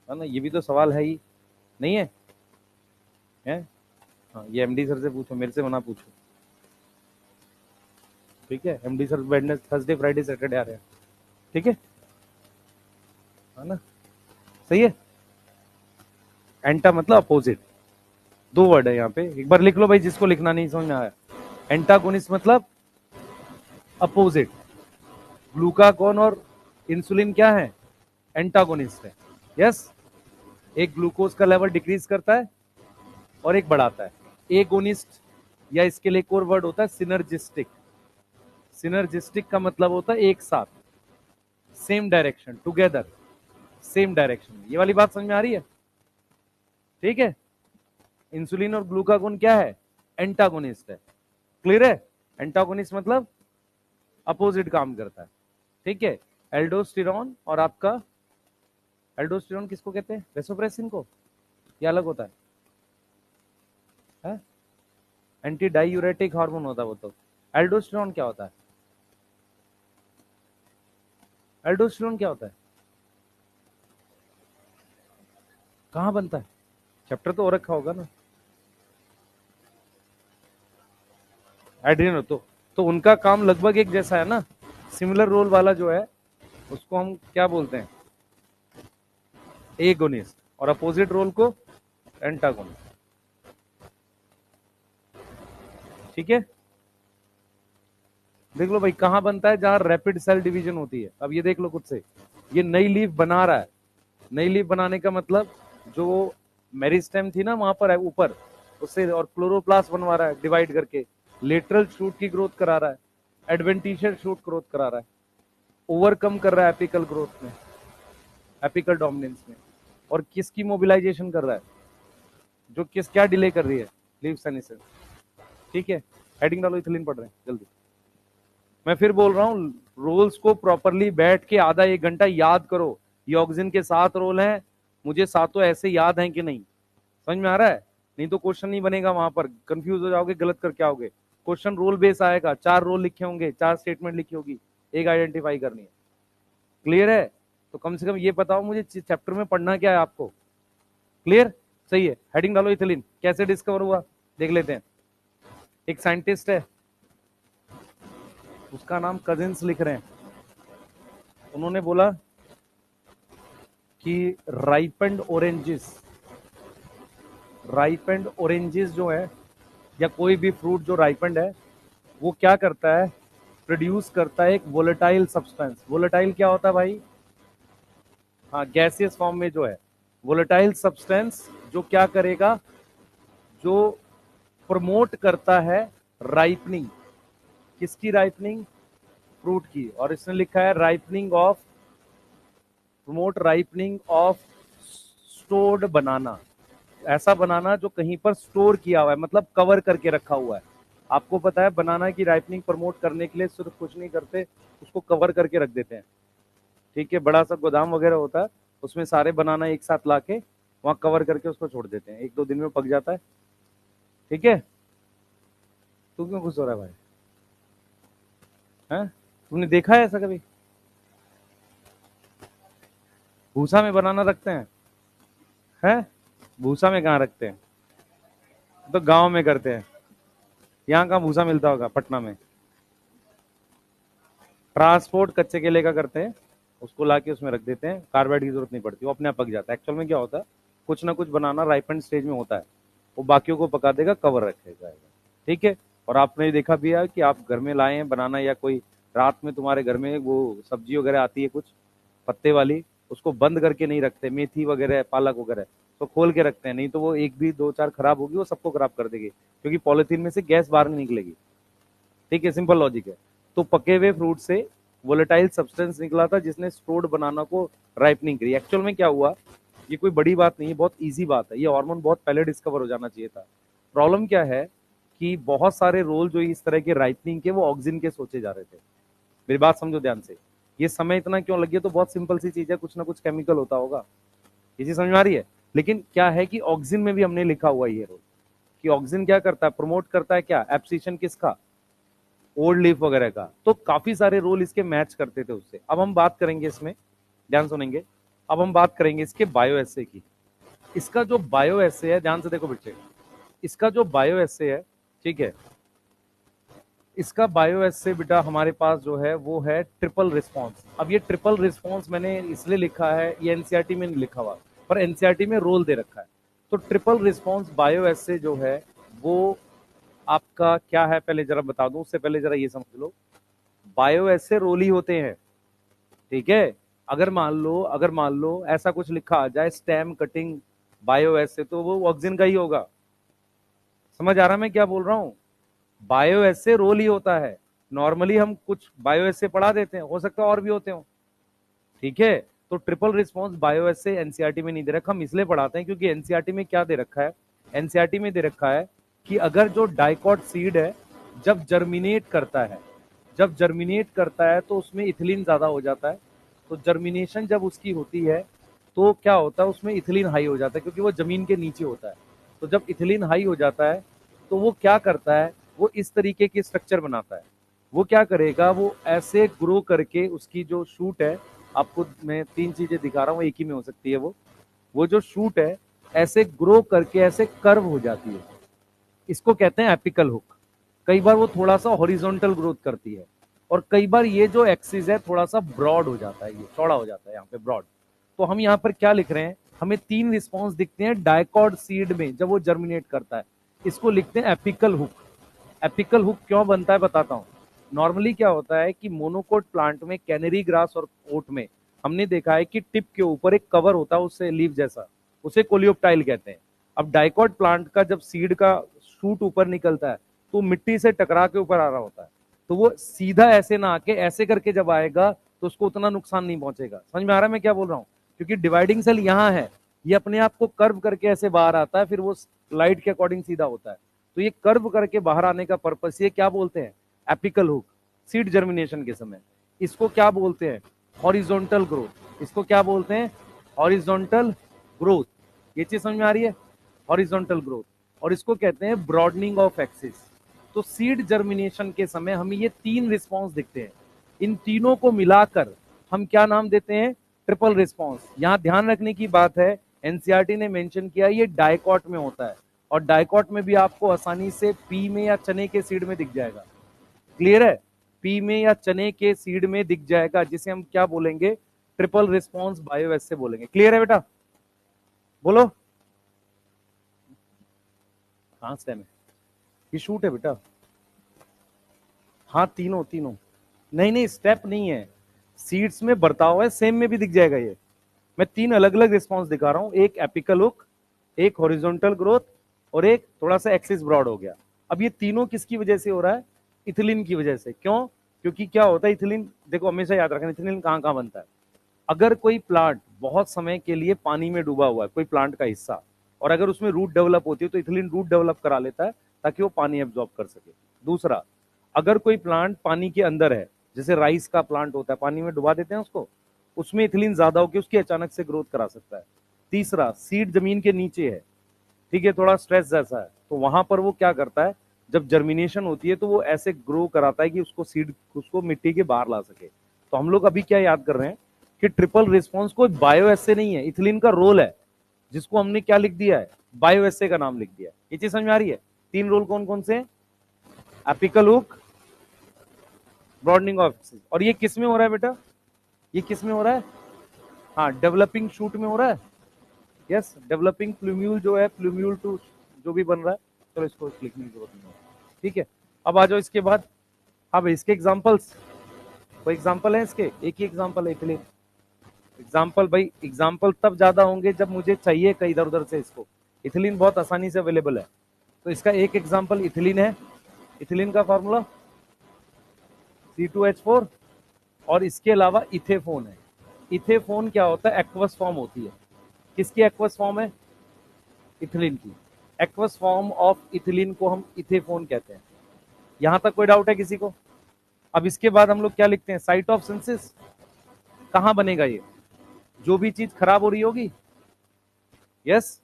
ना? ये भी तो सवाल है ही, नहीं है? है? हाँ, ये एमडी सर से पूछो, मेरे से मना पूछो। ठीक है, MD sir Wednesday Thursday Friday Saturday आ रहे हैं। ठीक है ना? सही है। एंटा मतलब अपोजिट। दो वर्ड है यहाँ पे, एक बार लिख लो भाई जिसको लिखना नहीं समझ में आया। एंटागोनिस्ट मतलब अपोजिट। ग्लूकागॉन और इंसुलिन क्या है? एंटागोनिस्ट है। यस, एक ग्लूकोज का लेवल डिक्रीज करता है और एक बढ़ाता है। एगोनिस्ट, या इसके लिए एक और वर्ड होता है सिनर्जिस्टिक। सिनर्जिस्टिक का मतलब होता है एक साथ, same direction, together, same direction. ये वाली बात समझ में आ रही है? ठीक है, इंसुलिन और ग्लूकागोन क्या है? एंटागोनिस्ट है। क्लियर है? एंटागोनिस्ट मतलब अपोजिट काम करता है। ठीक है, एल्डोस्टेरॉन और आपका, एल्डोस्टेरॉन किसको कहते हैं? वेसोप्रेसिन को? ये अलग होता है? एंटी डायूरेटिक हार्मोन होता है वो तो। एल्डोस्टेरॉन क्या होता है? एल्डोस्टेरॉन क्या होता है? कहां बनता है? चैप्टर तो और रखा होगा ना। एड्रिनल तो उनका काम लगभग एक जैसा है ना। सिमिलर रोल वाला जो है उसको हम क्या बोलते हैं? एगोनिस्ट। और अपोजिट रोल को एंटागोनिस्ट। ठीक है, देख लो भाई कहां बनता है? जहां रैपिड सेल डिवीजन होती है। अब ये देख लो खुद से, ये नई लीफ बना रहा है। नई लीफ बनाने का मतलब जो मेरिस्टेम थी ना वहां पर है ऊपर, उससे और क्लोरोप्लास्ट बनवा रहा है डिवाइड करके। लेटरल शूट की ग्रोथ करा रहा है, एडवेंटिशियल शूट ग्रोथ करा रहा है, ओवरकम कर रहा है एपिकल ग्रोथ में, एपिकल डोमिनेंस में। और किसकी मोबिलाइजेशन कर रहा है? जो किस क्या डिले कर रही है? Leaf senescence. ठीक है, हेडिंग डालो, इथिलीन पढ़ रहे हैं जल्दी। मैं फिर बोल रहा हूँ, रोल्स को प्रॉपरली बैठ के आधा एक घंटा याद करो। ये ऑक्सीजन के 7 रोल हैं, मुझे सातों ऐसे याद हैं कि नहीं? समझ में आ रहा है? नहीं तो क्वेश्चन नहीं बनेगा, वहां पर कंफ्यूज हो जाओगे, गलत करके आओगे। क्वेश्चन रोल बेस आएगा, 4 रोल लिखे होंगे, 4 स्टेटमेंट लिखी होगी, एक आइडेंटिफाई करनी है। क्लियर है? तो कम से कम ये बताओ मुझे चैप्टर में पढ़ना क्या है आपको। क्लियर? सही है, हेडिंग डालो, इथिलीन कैसे डिस्कवर हुआ देख लेते हैं। एक साइंटिस्ट है, उसका नाम कजिन्स लिख रहे हैं। उन्होंने बोला कि राइपेंड ऑरेंजेस जो है, या कोई भी फ्रूट जो राइपेंड है, वो क्या करता है? प्रोड्यूस करता है एक वोलेटाइल सब्सटेंस। वोलेटाइल क्या होता है भाई? हाँ, गैसियस फॉर्म में जो है वोलेटाइल सब्सटेंस, जो क्या करेगा? जो प्रमोट करता है राइपनिंग। किसकी राइपनिंग? फ्रूट की। और इसने लिखा है ripening of, promote ripening of stored banana. ऐसा बनाना जो कहीं पर स्टोर किया हुआ है, मतलब कवर करके रखा हुआ है। आपको पता है बनाना की राइपनिंग प्रमोट करने के लिए सिर्फ कुछ नहीं करते, उसको कवर करके रख देते हैं। ठीक है, बड़ा सा गोदाम वगैरह होता है, उसमें सारे बनाना एक साथ लाके वहां कवर करके उसको छोड़ देते हैं, 1-2 दिन में पक जाता है। ठीक है, तू क्यों खुश हो रहा है भाई? हैं? तुमने देखा है ऐसा कभी? भूसा में बनाना रखते हैं? हैं? भूसा में कहाँ रखते हैं? तो गांव में करते हैं। यहाँ कहाँ भूसा मिलता होगा? पटना में। ट्रांसपोर्ट कच्चे केले का करते हैं, उसको लाके उसमें रख देते हैं, कार्बाइड की जरूरत नहीं पड़ती, वो अपने आप पक जाता है। एक्चुअल में क्या होता है, कुछ ना कुछ बनाना राइपेंड स्टेज में होता है, वो बाकियों को पका देगा, कवर रखेगा, ठीक है। और आपने देखा भी है कि आप घर में लाए हैं बनाना, या कोई रात में तुम्हारे घर में वो सब्जी वगैरह आती है कुछ पत्ते वाली, उसको बंद करके नहीं रखते, मेथी वगैरह पालक वगैरह तो खोल के रखते हैं, नहीं तो वो एक भी दो चार खराब होगी, वो सबको खराब कर देगी, क्योंकि पॉलिथीन में से गैस बाहर नहीं निकलेगी, ठीक है, सिंपल लॉजिक है। तो पके हुए फ्रूट से वोलेटाइल सब्सटेंस निकला था जिसने स्टोर्ड बनाना को राइपनिंग करी। एक्चुअल में क्या हुआ, ये कोई बड़ी बात नहीं है, बहुत इजी बात है, ये हार्मोन बहुत पहले डिस्कवर हो जाना चाहिए था। प्रॉब्लम क्या है कि बहुत सारे रोल जो इस तरह के राइपनिंग के वो ऑक्सिन के सोचे जा रहे थे। मेरी बात समझो ध्यान से, ये समय इतना क्यों लग गया, तो बहुत सिंपल सी चीज है, कुछ ना कुछ केमिकल होता होगा, ये चीज समझ में आ रही है। लेकिन क्या है कि ऑक्सिन में भी हमने लिखा हुआ ये रोल कि ऑक्सिन क्या करता है, प्रमोट करता है क्या, एब्सिशन किसका, ओल्ड लीफ वगैरह का। तो काफी सारे रोल इसके मैच करते थे उससे। अब हम बात करेंगे इसमें, ध्यान सुनेंगे, अब हम बात करेंगे इसके बायो एसे की। इसका जो बायो एसे है, ध्यान से देखो बच्चे, इसका जो बायो एसे है, ठीक है, इसका बायो एसे बेटा हमारे पास जो है वो है ट्रिपल रिस्पॉन्स। अब ये ट्रिपल रिस्पॉन्स मैंने इसलिए लिखा है, ये एनसीईआरटी में नहीं लिखा हुआ, पर एनसीईआरटी में रोल दे रखा है। तो ट्रिपल रिस्पॉन्स बायो एसे जो है वो आपका क्या है, पहले जरा बता दूं, उससे पहले जरा ये समझ लो, बायो एसे रोल ही होते हैं, ठीक है। अगर मान लो ऐसा कुछ लिखा आ जाए स्टेम कटिंग बायो एसे, तो वो ऑक्सिन का ही होगा। समझ आ रहा है मैं क्या बोल रहा हूं, बायो एसे रोल ही होता है। नॉर्मली हम कुछ बायो एसे पढ़ा देते हैं, हो सकता है और भी होते हो, ठीक है। तो ट्रिपल रिस्पॉन्स बायो एसे एनसीईआरटी में नहीं दे रखा, हम इसलिए पढ़ाते हैं क्योंकि एनसीईआरटी में क्या दे रखा है, एनसीईआरटी में दे रखा है कि अगर जो डाइकॉट सीड है जब जर्मिनेट करता है, जब जर्मिनेट करता है तो उसमें इथिलीन ज्यादा हो जाता है। तो जर्मिनेशन जब उसकी होती है तो क्या होता है, उसमें इथिलीन हाई हो जाता है, क्योंकि वो जमीन के नीचे होता है। तो जब इथिलीन हाई हो जाता है तो वो क्या करता है, वो इस तरीके की स्ट्रक्चर बनाता है। वो क्या करेगा, वो ऐसे ग्रो करके उसकी जो शूट है, आपको मैं तीन चीजें दिखा रहा हूँ, एक ही में हो सकती है वो जो शूट है ऐसे ग्रो करके ऐसे कर्व हो जाती है, इसको कहते हैं एपिकल हुक। कई बार वो थोड़ा सा हॉरिजॉन्टल ग्रोथ करती है, और कई बार ये जो एक्सिस है थोड़ा सा ब्रॉड हो जाता है, ये चौड़ा हो जाता है यहाँ पे ब्रॉड। तो हम यहाँ पर क्या लिख रहे हैं, हमें तीन रिस्पॉन्स दिखते हैं डायकॉड सीड में जब वो जर्मिनेट करता है, इसको लिखते हैं एपिकल हुक। एपिकल हुक क्यों बनता है बताता हूँ। नॉर्मली क्या होता है कि मोनोकोट प्लांट में, कैनरी ग्रास और ओट में हमने देखा है कि टिप के ऊपर एक कवर होता है उससे लीफ जैसा, उसे कोलियोप्टाइल कहते हैं। अब डाइकॉट प्लांट का जब सीड का शूट ऊपर निकलता है तो मिट्टी से टकरा के ऊपर आ रहा होता है, तो वो सीधा ऐसे ना आके ऐसे करके जब आएगा तो उसको उतना नुकसान नहीं पहुंचेगा। समझ में आ रहा है मैं क्या बोल रहा हूँ, क्योंकि डिवाइडिंग सेल यहाँ है, ये अपने आप को कर्व करके ऐसे बाहर आता है, फिर वो लाइट के अकॉर्डिंग सीधा होता है। तो ये कर्व करके बाहर आने का पर्पस, ये क्या बोलते हैं, एपिकल हुक। सीड जर्मिनेशन के समय इसको क्या बोलते हैं, हॉरिजॉन्टल ग्रोथ। इसको क्या बोलते हैं, हॉरिजॉन्टल ग्रोथ। ये चीज समझ में आ रही है, हॉरिजॉन्टल ग्रोथ। और इसको कहते हैं ब्रॉडनिंग ऑफ एक्सिस। तो सीड जर्मिनेशन के समय हमें ये तीन रिस्पॉन्स दिखते हैं, इन तीनों को मिलाकर हम क्या नाम देते हैं, ट्रिपल रिस्पॉन्स। यहां ध्यान रखने की बात है, एनसीईआरटी ने मेंशन किया ये डाइकॉट में होता है, और डाइकॉट में भी आपको आसानी से पी में या चने के सीड में दिख जाएगा। क्लियर है, पी में या चने के सीड में दिख जाएगा, जिसे हम क्या बोलेंगे, ट्रिपल रिस्पॉन्स बायो एसे बोलेंगे। क्लियर है बेटा, बोलो। कहां स्टेम है, ये शूट है बेटा। हाँ तीनों तीनों, नहीं नहीं स्टेप नहीं है, सीड्स में बर्ताव है, सेम में भी दिख जाएगा ये। मैं तीन अलग अलग रिस्पॉन्स दिखा रहा हूं, एक एपिकल हुक, एक हॉरिजॉन्टल ग्रोथ, और एक थोड़ा सा एक्सिस ब्रॉड हो गया। अब ये तीनों किसकी वजह से हो रहा है, इथिलीन की वजह से। क्यों, क्योंकि क्या होता है इथिलीन, देखो हमेशा याद रखना इथिलीन कहां कहां बनता है। अगर कोई प्लांट बहुत समय के लिए पानी में डूबा हुआ है, कोई प्लांट का हिस्सा, और अगर उसमें रूट डेवलप होती है तो इथिलीन रूट डेवलप करा लेता है ताकि वो पानी एब्जॉर्ब कर सके। दूसरा, अगर कोई प्लांट पानी के अंदर है, जैसे राइस का प्लांट होता है, पानी में डुबा देते हैं उसको, उसमें इथिलीन ज्यादा होकर उसकी अचानक से ग्रोथ करा सकता है। तीसरा, सीड जमीन के नीचे है, ठीक है, थोड़ा स्ट्रेस जैसा है, तो वहां पर वो क्या करता है, जब जर्मिनेशन होती है तो वो ऐसे ग्रो कराता है कि उसको सीड, उसको मिट्टी के बाहर ला सके। तो हम लोग अभी क्या याद कर रहे हैं कि ट्रिपल रिस्पॉन्स कोई बायो एसे नहीं है, इथिलीन का रोल है, जिसको हमने क्या लिख दिया है, बायो एसे का नाम लिख दिया है। ये चीज समझ में आ रही है। तीन रोल कौन कौन से, apical hook, broadening of axis. और ये किस में हो रहा है बेटा, ये किस में हो रहा है, हाँ डेवलपिंग शूट में हो रहा है। यस, डेवलपिंग प्लूम्यूल जो है, प्लूम्यूल टू जो भी बन रहा है, चलो इसको लिखने की जरूरत नहीं है, ठीक है। अब आ जाओ इसके बाद, अब इसके एग्जांपल्स, कोई एग्जांपल है इसके, एक ही एग्जांपल है इथिलीन। एग्जांपल भाई, एग्जांपल तब ज्यादा होंगे जब मुझे चाहिए कहीं इधर उधर से इसको। इथिलीन बहुत आसानी से अवेलेबल है, तो इसका एक एग्जांपल इथिलीन है। इथिलीन का फॉर्मूला C2H4, और इसके अलावा इथेफोन है। इथेफोन क्या होता है, एक्वस फॉर्म होती है। किसकी एक्वस फॉर्म है, इथिलीन की। एक्वस फॉर्म ऑफ इथिलीन को हम इथेफोन कहते हैं। यहां तक कोई डाउट है किसी को? अब इसके बाद हम लोग क्या लिखते हैं, साइट ऑफ सिंथेसिस। कहां बनेगा ये, जो भी चीज खराब हो रही होगी, यस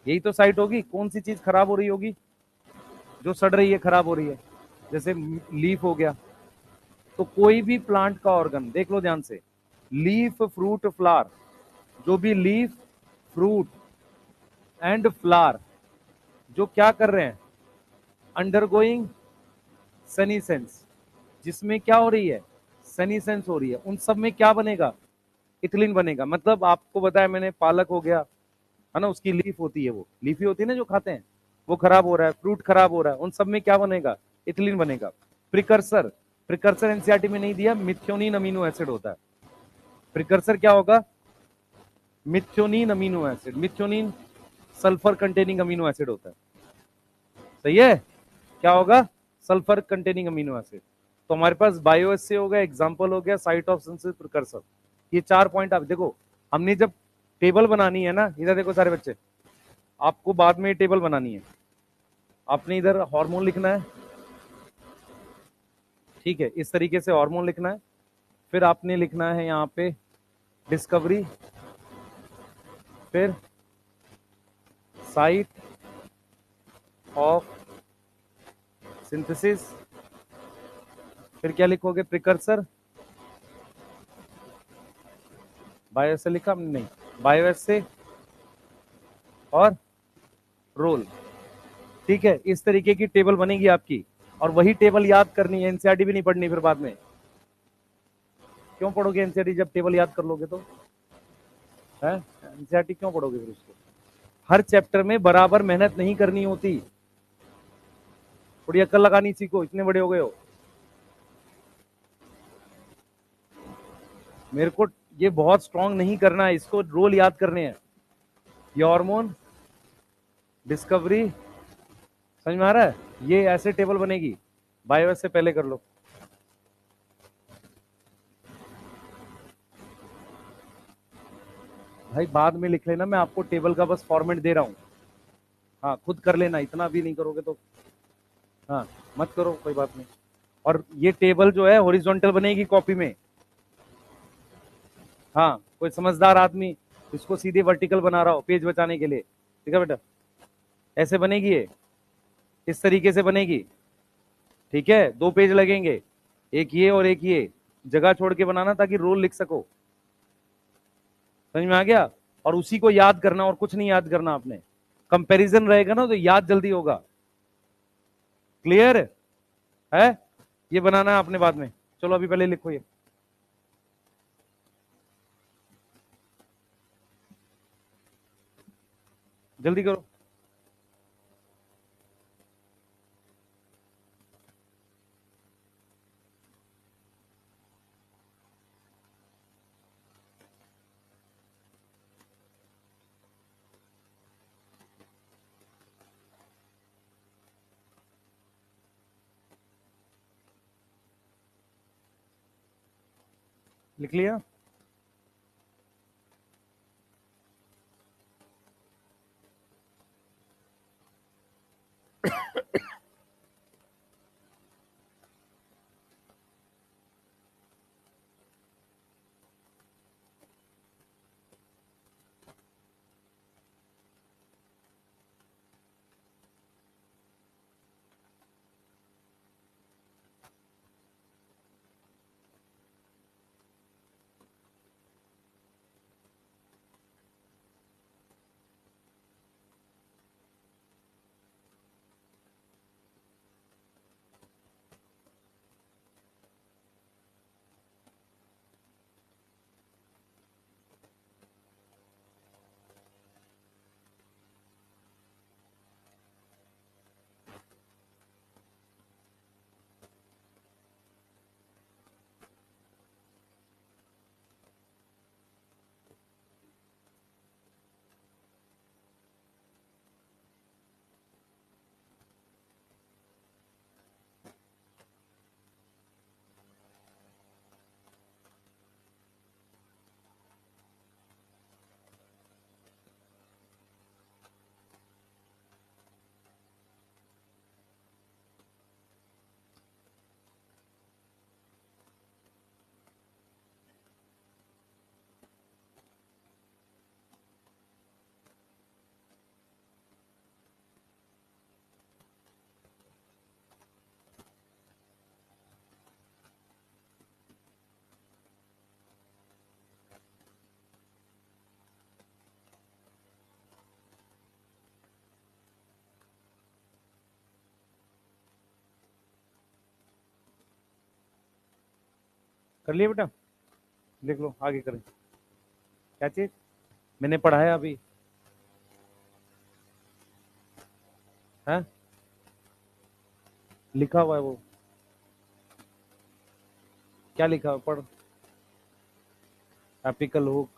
यही तो साइट होगी। कौन सी चीज खराब हो रही होगी, जो सड़ रही है, खराब हो रही है, जैसे लीफ हो गया। तो कोई भी प्लांट का ऑर्गन देख लो ध्यान से, लीफ, फ्रूट, फ्लावर, जो भी लीफ, फ्रूट एंड फ्लावर जो क्या कर रहे हैं, अंडरगोइंग सेनीसेंस, जिसमें क्या हो रही है, सेनीसेंस हो रही है, उन सब में क्या बनेगा, इथिलीन बनेगा। मतलब आपको बताया मैंने, पालक हो गया है ना, उसकी लीफ होती है, वो लीफी होती है ना जो खाते हैं, वो खराब हो रहा है, फ्रूट खराब हो रहा है, उन सब में क्या बनेगा, इथिलीन बनेगा। प्रिकर्सर, प्रिकर्सर एनसीईआरटी में नहीं दिया, मिथ्योनिन अमीनो एसिड होता है। प्रिकर्सर क्या होगा, methionine amino acid. Methionine sulphur containing amino acid होता है, सही है। क्या होगा, सल्फर कंटेनिंग अमीनो एसिड। तो हमारे पास बायो एस हो गया, एग्जांपल हो गया, साइट ऑफ सिंथेसिस, प्रिकर्सर। ये 4 पॉइंट आप देखो, हमने जब टेबल बनानी है ना, इधर देखो सारे बच्चे, आपको बाद में टेबल बनानी है। आपने इधर हार्मोन लिखना है, ठीक है, इस तरीके से हार्मोन लिखना है। फिर आपने लिखना है यहाँ पे डिस्कवरी, फिर साइट ऑफ सिंथेसिस, फिर क्या लिखोगे, प्रिकर्सर। बायो से लिखा हमने, नहीं, बायो से और रोल, ठीक है। इस तरीके की टेबल बनेगी आपकी, और वही टेबल याद करनी है, एनसीईआरटी भी नहीं पढ़नी फिर बाद में। क्यों पढ़ोगे एनसीईआरटी जब टेबल याद कर लोगे तो, है एनसीईआरटी क्यों पढ़ोगे फिर उसको। हर चैप्टर में बराबर मेहनत नहीं करनी होती, थोड़ी अक्ल लगानी सीखो, इतने बड़े हो गए हो। मेरे को ये बहुत स्ट्रांग नहीं करना है, इसको रोल याद करने हैं। ये हार्मोन, डिस्कवरी, समझ में आ रहा है, ये ऐसे टेबल बनेगी। बायो से पहले कर लो, भाई बाद में लिख लेना, मैं आपको टेबल का बस फॉर्मेट दे रहा हूँ। हाँ खुद कर लेना, इतना भी नहीं करोगे तो, हाँ मत करो, कोई बात नहीं। और ये टेबल जो है हॉरिजॉन्टल बनेगी कॉपी में। हाँ कोई समझदार आदमी इसको सीधे वर्टिकल बना रहा हो पेज बचाने के लिए, ठीक है बेटा, ऐसे बनेगी ये, इस तरीके से बनेगी, ठीक है। 2 पेज लगेंगे, एक ये और एक ये, जगह छोड़ के बनाना ताकि रोल लिख सको, समझ में आ गया। और उसी को याद करना, और कुछ नहीं याद करना आपने, कंपैरिजन रहेगा ना तो याद जल्दी होगा। क्लियर है, ये बनाना है आपने बाद में। चलो अभी पहले लिखो ये, जल्दी करो। लिख लिया, कर लिया बेटा? देख लो आगे करें। क्या चीज मैंने पढ़ाया अभी है? लिखा हुआ है वो, क्या लिखा हुआ पढ़। एपिकल हुक,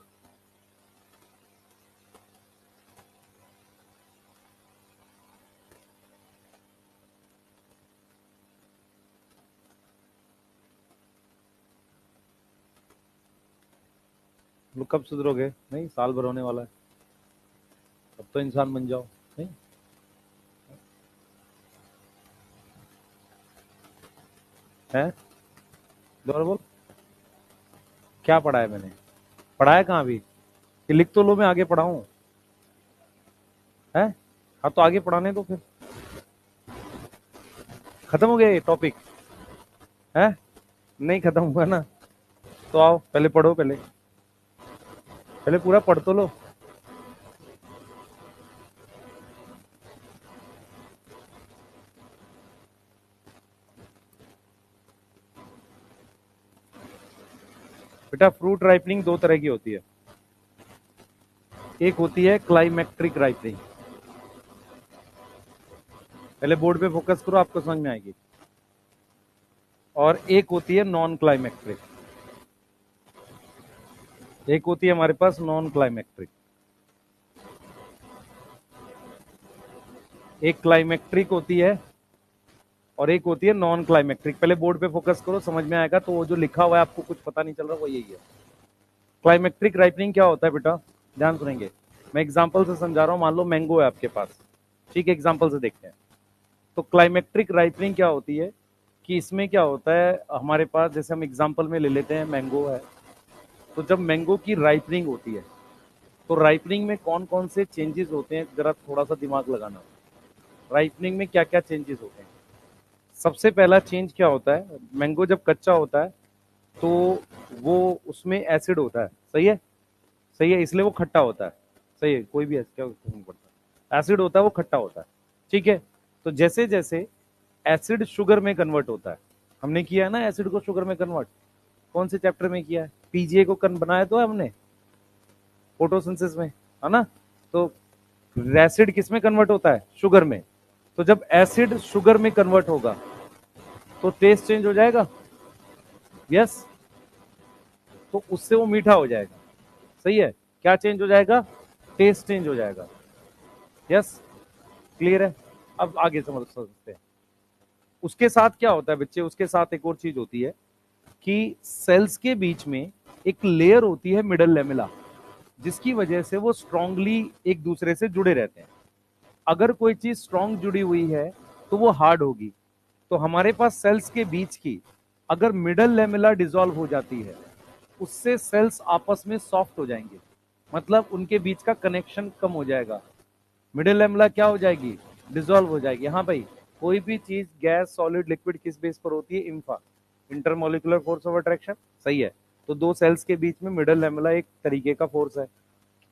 लोग कब सुधरोगे? नहीं, साल भर होने वाला है, अब तो इंसान बन जाओ। नहीं है? दोबारा बोल। क्या पढ़ा है मैंने? पढ़ाया कहाँ अभी? कि लिख तो लो, मैं आगे पढ़ाऊं है? हाँ तो आगे पढ़ाने दो फिर। खत्म हो गया ये टॉपिक है? नहीं खत्म हुआ ना? तो आओ पहले पढ़ो, पहले पहले पूरा पढ़ तो लो। बेटा फ्रूट राइपनिंग दो तरह की होती है। एक होती है क्लाइमेक्ट्रिक राइपनिंग, पहले बोर्ड पे फोकस करो, आपको समझ में आएगी। और एक होती है नॉन क्लाइमेक्ट्रिक, एक होती है हमारे पास नॉन क्लाइमेक्ट्रिक। एक क्लाइमेक्ट्रिक होती है और एक होती है नॉन क्लाइमेक्ट्रिक। पहले बोर्ड पे फोकस करो, समझ में आएगा। तो वो जो लिखा हुआ है आपको कुछ पता नहीं चल रहा, वो यही है। क्लाइमेक्ट्रिक राइपनिंग क्या होता है बेटा? ध्यान सुनेंगे, मैं एग्जांपल से समझा रहा हूं। मान लो मैंगो है आपके पास, ठीक है, एग्जांपल से देखते हैं। तो क्लाइमेक्ट्रिक राइपनिंग क्या होती है कि इसमें क्या होता है हमारे पास, जैसे हम एग्जांपल में ले लेते हैं मैंगो है। तो जब मैंगो की राइपनिंग होती है तो राइपनिंग में कौन कौन से चेंजेस होते हैं, जरा थोड़ा सा दिमाग लगाना। राइपनिंग में क्या क्या चेंजेस होते हैं? सबसे पहला चेंज क्या होता है, मैंगो जब कच्चा होता है तो वो उसमें एसिड होता है, सही है? सही है, इसलिए वो खट्टा होता है। सही है, कोई भी क्या फर्क पड़ता है, एसिड होता है वो खट्टा होता है, ठीक है। तो जैसे जैसे एसिड शुगर में कन्वर्ट होता है, हमने किया है ना एसिड को शुगर में कन्वर्ट, कौन से चैप्टर में किया है? पीजीए को बनाया तो है हमने, फोटोसिंथेसिस में, है ना? तो एसिड किस में कन्वर्ट होता है? शुगर में। तो जब एसिड शुगर में कन्वर्ट होगा तो टेस्ट चेंज हो जाएगा, यस। तो उससे वो मीठा हो जाएगा, सही है। क्या चेंज हो जाएगा? टेस्ट चेंज हो जाएगा, यस। क्लियर है? अब आगे समझ सकते हैं। उसके साथ क्या होता है बच्चे, उसके साथ एक और चीज होती है कि सेल्स के बीच में एक लेयर होती है मिडल लेमिला, जिसकी वजह से वो स्ट्रांगली एक दूसरे से जुड़े रहते हैं। अगर कोई चीज स्ट्रांग जुड़ी हुई है तो वो हार्ड होगी। तो हमारे पास सेल्स के बीच की अगर मिडल लेमिला डिसॉल्व हो जाती है, उससे सेल्स आपस में सॉफ्ट हो जाएंगे, मतलब उनके बीच का कनेक्शन कम हो जाएगा। मिडिल लेमिला क्या हो जाएगी? डिसॉल्व हो जाएगी। हाँ भाई, कोई भी चीज गैस सॉलिड लिक्विड किस बेस पर होती है? इंफा, इंटरमोलिकुलर फोर्स ऑफ अट्रैक्शन, सही है। तो दो सेल्स के बीच में मिडिल लेमिला एक तरीके का फोर्स है,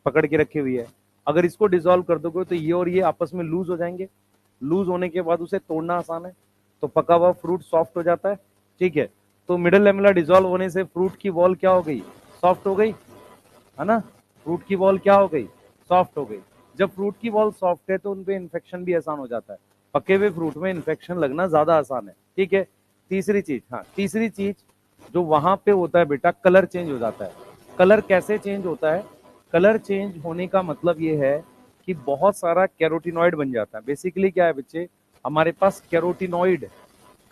पकड़ के रखी हुई है। अगर इसको डिसॉल्व कर दोगे तो ये और ये आपस में लूज हो जाएंगे। लूज होने के बाद उसे तोड़ना आसान है, तो पका हुआ फ्रूट सॉफ्ट हो जाता है, ठीक है। तो मिडिल लेमिला डिसॉल्व होने से फ्रूट की वॉल क्या हो गई? सॉफ्ट हो गई, है ना? फ्रूट की वॉल क्या हो गई? सॉफ्ट हो गई। जब फ्रूट की वॉल सॉफ्ट है तो उनपे इन्फेक्शन भी आसान हो जाता है। पके हुए फ्रूट में इन्फेक्शन लगना ज्यादा आसान है, ठीक है। तीसरी चीज, हाँ तीसरी चीज जो वहां पे होता है बेटा, कलर चेंज हो जाता है। कलर कैसे चेंज होता है? कलर चेंज होने का मतलब ये है कि बहुत सारा कैरोटिनॉइड बन जाता है। बेसिकली क्या है बच्चे, हमारे पास कैरोटिनॉइड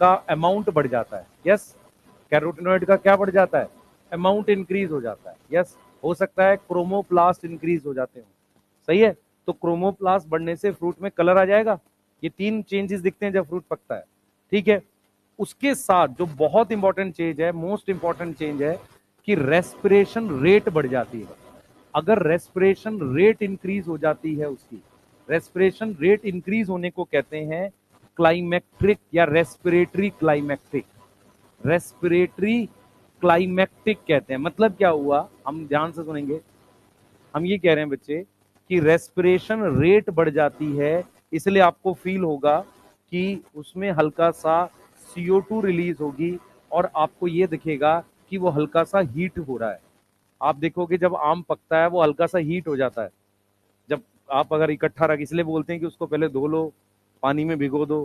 का अमाउंट बढ़ जाता है, यस। कैरोटिनॉइड का क्या बढ़ जाता है? अमाउंट इंक्रीज हो जाता है, यस। हो सकता है क्रोमोप्लास्ट इंक्रीज हो जाते हो, सही है। तो क्रोमोप्लास्ट बढ़ने से फ्रूट में कलर आ जाएगा। ये तीन चेंजेस दिखते हैं जब फ्रूट पकता है, ठीक है। उसके साथ जो बहुत इंपॉर्टेंट चेंज है, मोस्ट इंपॉर्टेंट चेंज है कि रेस्पिरेशन रेट बढ़ जाती है। अगर रेस्पिरेशन रेट इंक्रीज हो जाती है उसकी, रेस्पिरेशन रेट इंक्रीज होने को कहते हैं क्लाइमेक्ट्रिक या रेस्पिरेटरी क्लाइमेक्ट्रिक। रेस्पिरेटरी क्लाइमेक्टिक कहते हैं। मतलब क्या हुआ, हम ध्यान से सुनेंगे। हम ये कह रहे हैं बच्चे कि रेस्पिरेशन रेट बढ़ जाती है, इसलिए आपको फील होगा कि उसमें हल्का सा CO2 रिलीज होगी और आपको ये दिखेगा कि वो हल्का सा हीट हो रहा है। आप देखोगे जब आम पकता है वो हल्का सा हीट हो जाता है। जब आप अगर इकट्ठा रख, इसलिए बोलते हैं कि उसको पहले धो लो, पानी में भिगो दो,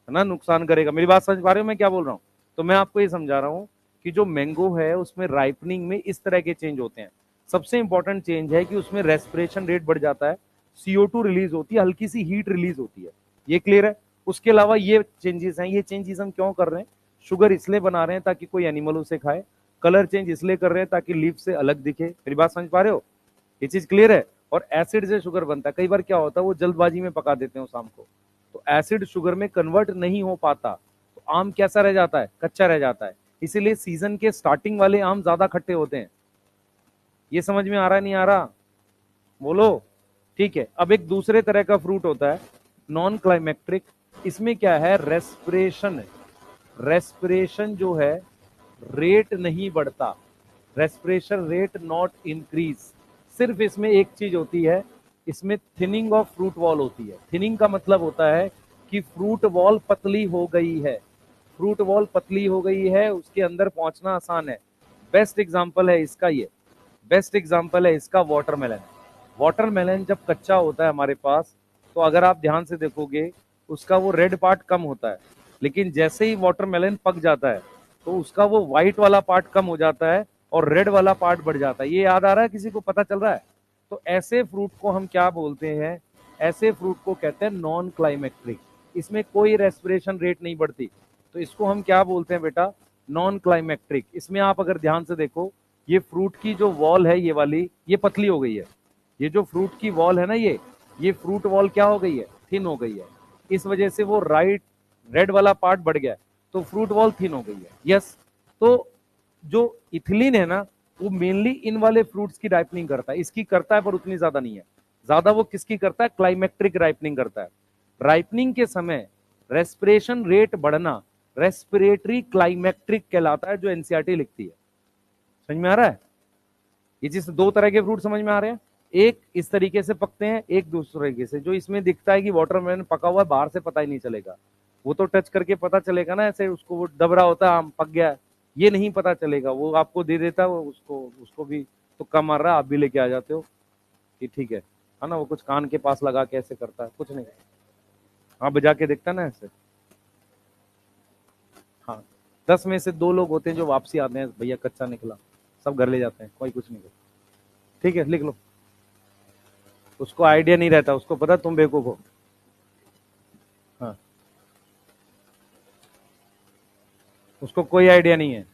है ना, नुकसान करेगा। मेरी बात समझ पा रहे हो मैं क्या बोल रहा हूँ? तो मैं आपको ये समझा रहा हूँ कि जो मैंगो है उसमें राइपनिंग में इस तरह के चेंज होते हैं। सबसे इंपॉर्टेंट चेंज है कि उसमें रेस्पिरेशन रेट बढ़ जाता है, CO2 रिलीज होती है, हल्की सी हीट रिलीज होती है। ये क्लियर है? उसके अलावा ये चेंजेस हैं। ये चेंजेस हम क्यों कर रहे हैं? शुगर इसलिए बना रहे हैं ताकि कोई एनिमल उसे खाए। कलर चेंज इसलिए कर रहे हैं ताकि लीफ से अलग दिखे। मेरी बात समझ पा रहे हो? ये चीज क्लियर है? और एसिड से शुगर बनता है। कई बार क्या होता है वो जल्दबाजी में पका देते हैं शाम को, तो एसिड शुगर में कन्वर्ट नहीं हो पाता, तो आम कैसा रह जाता है? कच्चा रह जाता है। इसीलिए सीजन के स्टार्टिंग वाले आम ज्यादा खट्टे होते हैं। ये समझ में आ रहा नहीं आ रहा? बोलो। ठीक है, अब एक दूसरे तरह का फ्रूट होता है नॉन क्लाइमेक्ट्रिक। इसमें क्या है? रेस्पिरेशन। रेस्पिरेशन जो है रेट नहीं बढ़ता, रेस्पिरेशन रेट नॉट इंक्रीज। सिर्फ इसमें एक चीज होती है, इसमें थिनिंग ऑफ फ्रूट वॉल होती है। थिनिंग का मतलब होता है कि फ्रूट वॉल पतली हो गई है। फ्रूट वॉल पतली हो गई है, उसके अंदर पहुंचना आसान है। बेस्ट एग्जांपल है इसका ये, बेस्ट एग्जांपल है इसका वाटरमेलन। वाटरमेलन जब कच्चा होता है हमारे पास, तो अगर आप ध्यान से देखोगे उसका वो रेड पार्ट कम होता है, लेकिन जैसे ही वाटरमेलन पक जाता है तो उसका वो व्हाइट वाला पार्ट कम हो जाता है और रेड वाला पार्ट बढ़ जाता है। ये याद आ रहा है? किसी को पता चल रहा है? तो ऐसे फ्रूट को हम क्या बोलते हैं? ऐसे फ्रूट को कहते हैं नॉन क्लाइमेक्ट्रिक। इसमें कोई रेस्पिरेशन रेट नहीं बढ़ती, तो इसको हम क्या बोलते हैं बेटा? नॉन क्लाइमेक्ट्रिक। इसमें आप अगर ध्यान से देखो, ये फ्रूट की जो वॉल है ये वाली, ये पतली हो गई है। ये जो फ्रूट की वॉल है ना, ये फ्रूट वॉल क्या हो गई है? थिन हो गई है। इस वजह से वो रेड वाला पार्ट बढ़ गया, तो फ्रूट वॉल थिन हो गई है। यस। तो जो इथिलीन है ना, वो मेनली इन वाले फ्रूट्स की राइपनिंग करता है। इसकी करता है पर उतनी ज्यादा नहीं है। ज्यादा वो किसकी करता है? क्लाइमेक्ट्रिक राइपनिंग करता है। राइपनिंग के समय रेस्पिरेशन रेट बढ़ना रेस्पिरेटरी क्लाइमेक्ट्रिक कहलाता है, जो एनसीईआरटी लिखती है। समझ में आ रहा है? ये चीज, दो तरह के फ्रूट समझ में आ रहे हैं। एक इस तरीके से पकते हैं, एक दूसरे तरीके से। जो इसमें दिखता है कि वाटरमेलन पका हुआ है, बाहर से पता ही नहीं चलेगा, वो तो टच करके पता चलेगा ना, ऐसे उसको वो दब रहा होता है आम, पक गया है, ये नहीं पता चलेगा। वो आपको दे देता है, वो उसको उसको भी तुक्का मार रहा है, आप भी लेके आ जाते हो कि ठीक है ना। वो कुछ कान के पास लगा के ऐसे करता है, कुछ नहीं, हाँ बजा के देखता है ना ऐसे। हाँ, 10 में से 2 लोग होते हैं जो वापसी आते हैं, भैया कच्चा निकला, सब घर ले जाते हैं, कोई कुछ नहीं करता। ठीक है, लिख लो। उसको आइडिया नहीं रहता, उसको पता तुम बेवकूफ हो। हाँ, उसको कोई आइडिया नहीं है।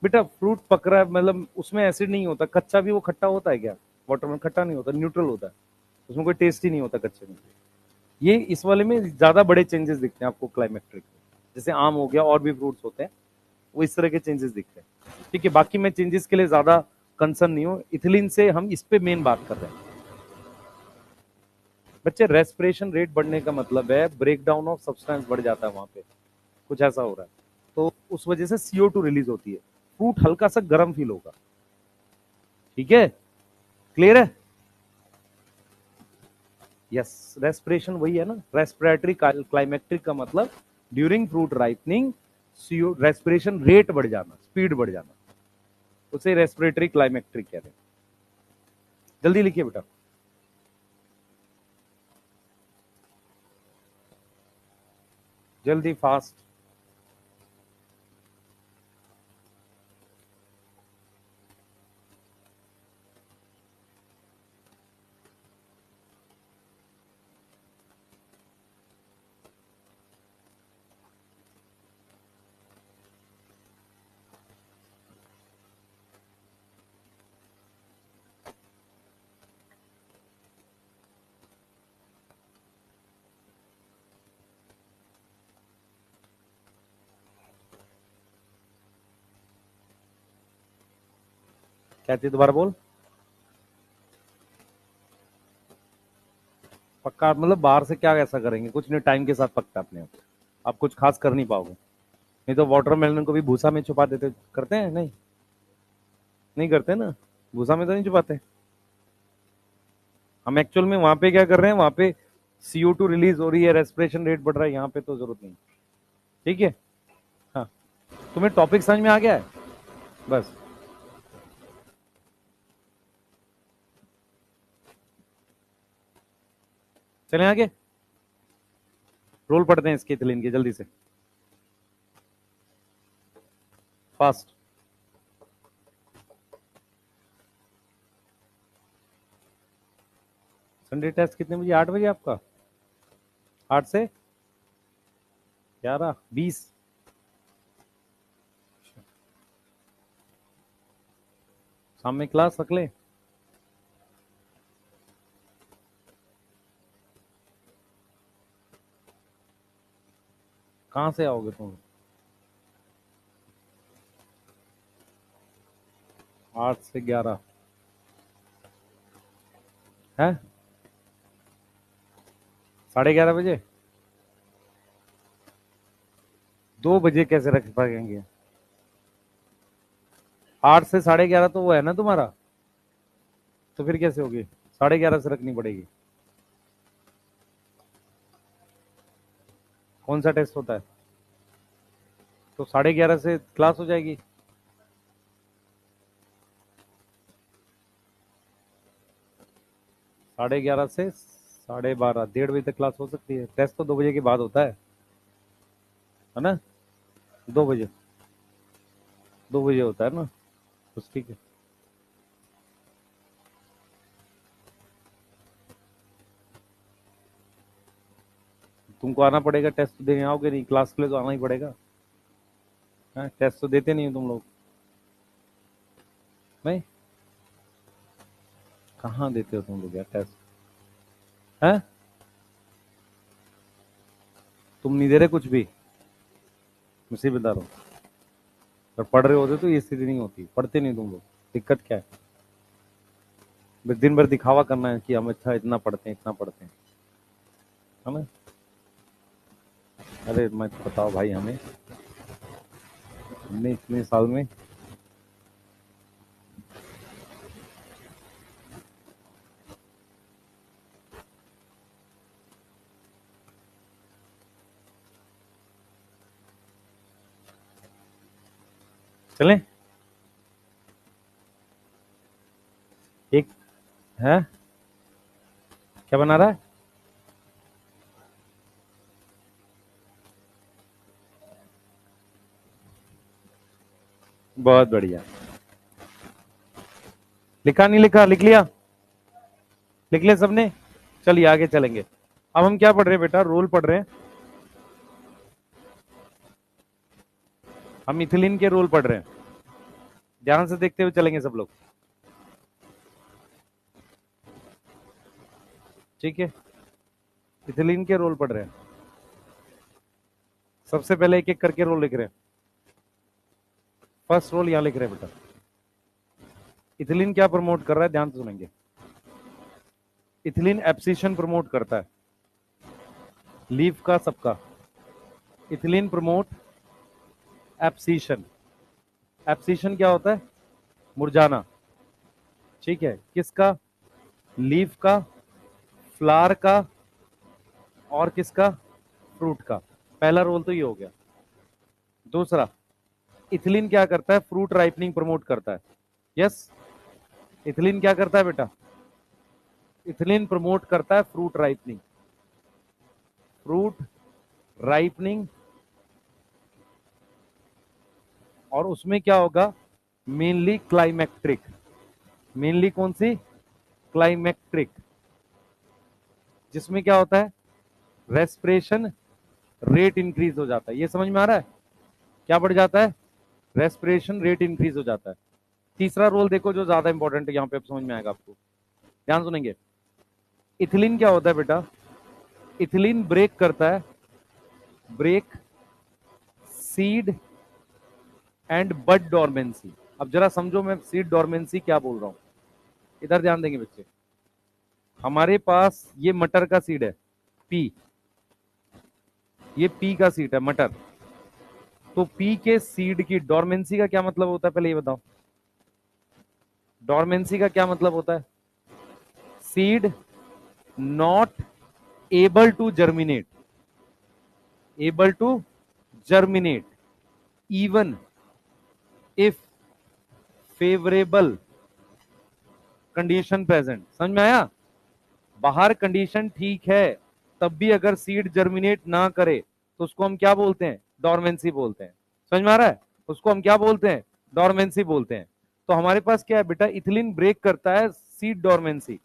बेटा फ्रूट पक रहा है मतलब उसमें एसिड नहीं होता, कच्चा भी वो खट्टा होता है क्या? वाटरमेलन खट्टा नहीं होता, न्यूट्रल होता है, उसमें कोई टेस्ट ही नहीं होता कच्चे में। ये इस वाले में ज्यादा बड़े चेंजेस दिखते हैं आपको क्लाइमेक्ट्रिक में। जैसे आम हो गया, और भी फ्रूट्स होते हैं, वो इस तरह के चेंजेस दिखते हैं। ठीक है, बाकी मैं चेंजेस के लिए ज्यादा कंसर्न नहीं हूँ। इथिलीन से हम इस पे मेन बात कर रहे हैं। बच्चे, रेस्पिरेशन रेट बढ़ने का मतलब है ब्रेक डाउन ऑफ सब्सटेंस बढ़ जाता है, वहां पे कुछ ऐसा हो रहा है, तो उस वजह से CO2 रिलीज होती है। फ्रूट हल्का सा गर्म फील होगा। ठीक है, क्लियर है? यस, रेस्पिरेशन वही है ना, रेस्पिरेटरी क्लाइमेक्ट्रिक का मतलब during fruit ripening respiration rate बढ़ जाना, स्पीड बढ़ जाना, उसे रेस्पिरेटरी क्लाइमेक्ट्रिक कहते हैं। जल्दी लिखिए बेटा। जल्दी, फास्ट। कहती दोबारा बोल। पक्का मतलब बाहर से क्या ऐसा करेंगे? कुछ नहीं, टाइम के साथ पकता अपने आप कुछ खास कर नहीं पाओगे। नहीं तो वाटरमेलन को भी भूसा में छुपा देते, करते हैं? नहीं, नहीं करते ना, भूसा में तो नहीं छुपाते। हम एक्चुअल में वहां पे क्या कर रहे हैं, वहां पे CO2 रिलीज हो रही है, रेस्पिरेशन रेट बढ़ रहा है, यहाँ पे तो जरूरत नहीं। ठीक है, हाँ, तुम्हें टॉपिक समझ में आ गया है? बस चलें आगे, रोल पढ़ते हैं इसके इथिलीन के जल्दी से, फास्ट। संडे टेस्ट कितने बजे? 8 बजे आपका? 8 से 11:20। शाम में क्लास रख ले। कहाँ से आओगे तुम? 8 से 11 है, 11:30 बजे। 2 बजे कैसे रख पाएंगे? 8 से 11:30 तो वो है ना तुम्हारा, तो फिर कैसे होगी? 11:30 से रखनी पड़ेगी। कौन सा टेस्ट होता है? तो 11:30 से क्लास हो जाएगी। साढ़े 11 से 12:30, 1:30 बजे तक क्लास हो सकती है। टेस्ट तो 2 बजे के बाद होता है ना? 2 बजे, 2 बजे होता है ना, बस ठीक है। तुमको आना पड़ेगा, टेस्ट देने आओगे नहीं, क्लास के लिए तो आना ही पड़ेगा। टेस्ट तो देते नहीं हो तुम लोग। नहीं, कहाँ देते हो तुम लोग यार टेस्ट? है, तुम नहीं दे रहे कुछ भी, मुझे बता रहा हूँ। अगर पढ़ रहे होते तो ये स्थिति नहीं होती। पढ़ते नहीं तुम लोग, दिक्कत क्या है? बस दिन भर दिखावा करना है कि हम अच्छा इतना पढ़ते हैं, इतना पढ़ते हैं, है ना? अरे मत बताओ भाई, हमें हमने इतने साल में चलें एक है, क्या बना रहा है? बहुत बढ़िया। लिखा नहीं लिखा? लिख लिया? लिख लिया सबने? चलिए आगे चलेंगे। अब हम क्या पढ़ रहे हैं बेटा? रोल पढ़ रहे हैं। हम इथिलीन के रोल पढ़ रहे हैं, ध्यान से देखते हुए चलेंगे सब लोग, ठीक है? इथिलीन के रोल पढ़ रहे हैं। सबसे पहले एक एक करके रोल लिख रहे हैं। फर्स्ट रोल यहां लिख रहे हैं बेटा। इथिलीन क्या प्रमोट कर रहा है, ध्यान से सुनेंगे। इथिलीन एब्सिशन प्रमोट करता है, लीफ का सबका। Ethylene promote abscission. एब्सिशन क्या होता है? मुरझाना, ठीक है? किसका? लीफ का, फ्लावर का, और किसका? फ्रूट का। पहला रोल तो ये हो गया। दूसरा, इथिलीन क्या करता है? फ्रूट राइपनिंग प्रमोट करता है। यस, इथिलीन क्या करता है बेटा? इथिलीन प्रमोट करता है फ्रूट राइपनिंग। फ्रूट राइपनिंग, और उसमें क्या होगा? मेनली क्लाइमेक्ट्रिक। मेनली कौन सी? क्लाइमेक्ट्रिक, जिसमें क्या होता है? रेस्पिरेशन रेट इंक्रीज हो जाता है। ये समझ में आ रहा है? क्या बढ़ जाता है? रेस्पिरेशन रेट इंक्रीज हो जाता है। तीसरा रोल देखो जो ज्यादा इंपॉर्टेंट है, यहां पे समझ में आएगा आपको, ध्यान सुनेंगे। इथिलीन क्या होता है बेटा? इथिलीन ब्रेक करता है, break seed and bud dormancy. अब जरा समझो मैं सीड डॉर्मेंसी क्या बोल रहा हूं, इधर ध्यान देंगे बच्चे। हमारे पास ये मटर का सीड है, पी, ये पी का सीड है, मटर। तो पी के सीड की डॉर्मेंसी का क्या मतलब होता है, पहले ये बताओ। डॉर्मेंसी का क्या मतलब होता है? Seed not able to germinate, able to germinate even if favourable condition present. समझ में आया? बाहर कंडीशन ठीक है, तब भी अगर सीड जर्मिनेट ना करे तो उसको हम क्या बोलते हैं? डॉर्मेंसी बोलते हैं। समझ में आ रहा है? उसको हम क्या बोलते हैं? डॉर्मेंसी बोलते हैं। तो हमारे पास क्या है बेटा, इथिलीन ब्रेक करता है सीड डॉर्मेंसी।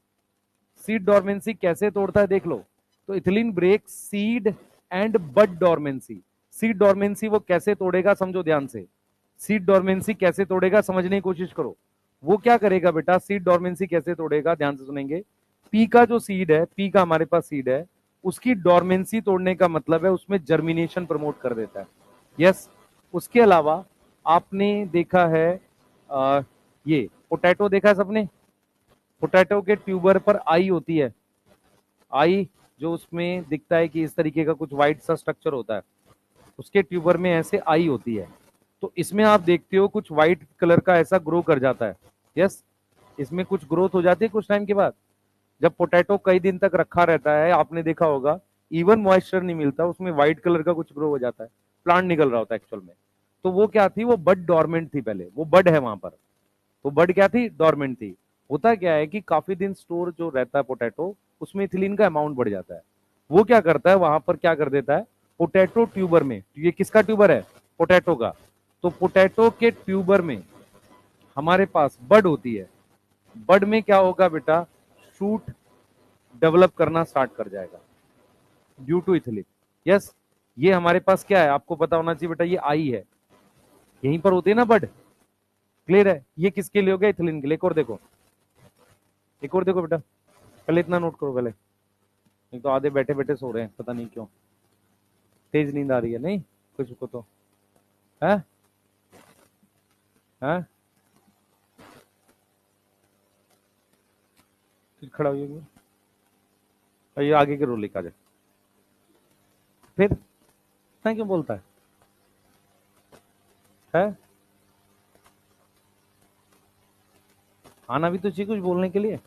सीड डॉर्मेंसी कैसे तोड़ता है देख लो। तो ethylene break seed and bud dormancy. Seed dormancy वो कैसे तोड़ेगा, समझो ध्यान से। सीड डॉर्मेंसी कैसे तोड़ेगा समझने की कोशिश करो। वो क्या करेगा बेटा, सीड डॉर्मेंसी कैसे तोड़ेगा, ध्यान से सुनेंगे। पी का जो सीड है, पी का हमारे पास सीड है, उसकी डॉर्मेंसी तोड़ने का मतलब है उसमें जर्मिनेशन प्रमोट कर देता है। यस। उसके अलावा आपने देखा है ये पोटैटो देखा है सबने? पोटैटो के ट्यूबर पर आई होती है, आई, जो उसमें दिखता है कि इस तरीके का कुछ व्हाइट सा स्ट्रक्चर होता है, उसके ट्यूबर में ऐसे आई होती है। तो इसमें आप देखते हो कुछ व्हाइट कलर का ऐसा ग्रो कर जाता है। यस, इसमें कुछ ग्रोथ हो जाती है कुछ टाइम के बाद। जब पोटैटो कई दिन तक रखा रहता है, आपने देखा होगा, इवन मॉइस्चर नहीं मिलता, उसमें व्हाइट कलर का कुछ ग्रो हो जाता है, प्लांट निकल रहा होता है एक्चुअल में। तो वो क्या थी, वो बड डॉर्मेंट थी पहले, वो बड है वहां पर। वो बड क्या थी, डॉर्मेंट थी। होता क्या है कि काफी दिन स्टोर जो रहता है पोटैटो, उसमें इथिलीन का अमाउंट बढ़ जाता है। वो क्या करता है वहां पर, क्या कर देता है, पोटैटो ट्यूबर में, ये किसका ट्यूबर है, पोटैटो का। तो पोटैटो के ट्यूबर में हमारे पास बड होती है। बड में क्या होगा बेटा, शूट डेवलप करना स्टार्ट कर जाएगा ड्यू टू इथिलीन। यस, ये हमारे पास क्या है, आपको पता होना चाहिए बेटा, ये आई है, यहीं पर होती है ना बड। क्लियर है? ये किसके लिए हो गया, इथिलीन के लिए। एक और देखो, एक और देखो बेटा, पहले इतना नोट करो पहले। नहीं तो आधे बैठे बैठे सो रहे हैं, पता नहीं क्यों, तेज नींद आ रही है नहीं कुछ को तो है। है खड़ा होइए, ये आगे के रोल लेकर आ जाए। फिर इतना क्यों बोलता है? आना भी तो चाहिए कुछ बोलने के लिए।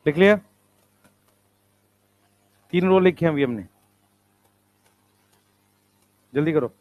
लिख लिया? 3 रोल लिखे हैं अभी हमने, जल्दी करो।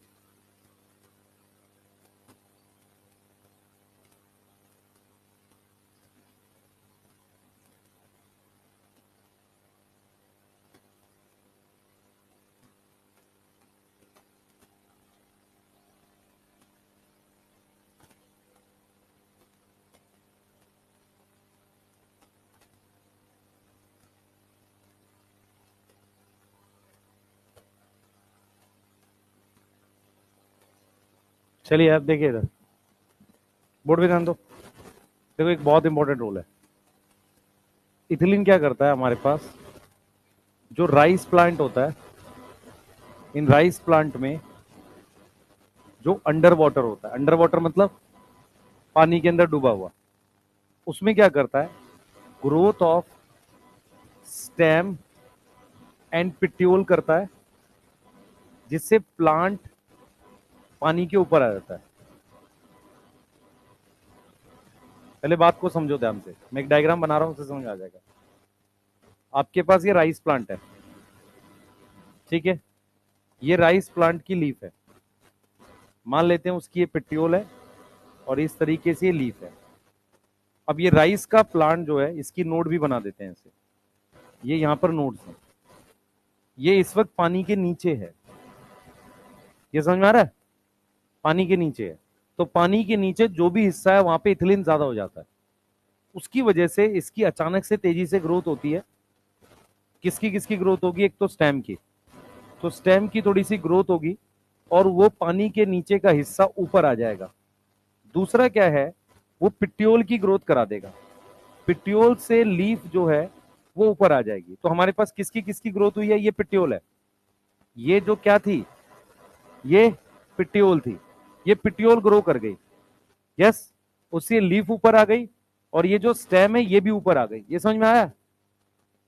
चलिए आप देखिए इधर, बोर्ड पे ध्यान दो। देखो एक बहुत इंपॉर्टेंट रोल है। इथिलीन क्या करता है हमारे पास, जो राइस प्लांट होता है, इन राइस प्लांट में जो अंडर वाटर होता है, अंडर वाटर मतलब पानी के अंदर डूबा हुआ, उसमें क्या करता है, ग्रोथ ऑफ स्टेम एंड पिट्यूल करता है, जिससे प्लांट पानी के ऊपर आ जाता है। पहले बात को समझो ध्यान से, मैं एक डायग्राम बना रहा हूं, उससे समझ आ जाएगा। आपके पास ये राइस प्लांट है, ठीक है, ये राइस प्लांट की लीफ है, मान लेते हैं उसकी ये पिट्यूल है और इस तरीके से ये लीफ है। अब ये राइस का प्लांट जो है, इसकी नोड भी बना देते हैं ऐसे, ये यहां पर नोड्स हैं। ये इस वक्त पानी के नीचे है, ये समझ में आ रहा है, पानी के नीचे है। तो पानी के नीचे जो भी हिस्सा है वहां पे इथिलीन ज्यादा हो जाता है, उसकी वजह से इसकी अचानक से तेजी से ग्रोथ होती है। किसकी किसकी ग्रोथ होगी, एक तो स्टेम की, तो स्टेम की थोड़ी सी ग्रोथ होगी और वो पानी के नीचे का हिस्सा ऊपर आ जाएगा। दूसरा क्या है, वो पिट्योल की ग्रोथ करा देगा, पिट्योल से लीफ जो है वो ऊपर आ जाएगी। तो हमारे पास किसकी किसकी ग्रोथ हुई है, ये पिट्योल है, ये जो क्या थी, ये पिट्यूल थी, ये पिट्यूल ग्रो कर गई, यस, उससे लीफ ऊपर आ गई, और ये जो स्टेम है ये भी ऊपर आ गई। ये समझ में आया?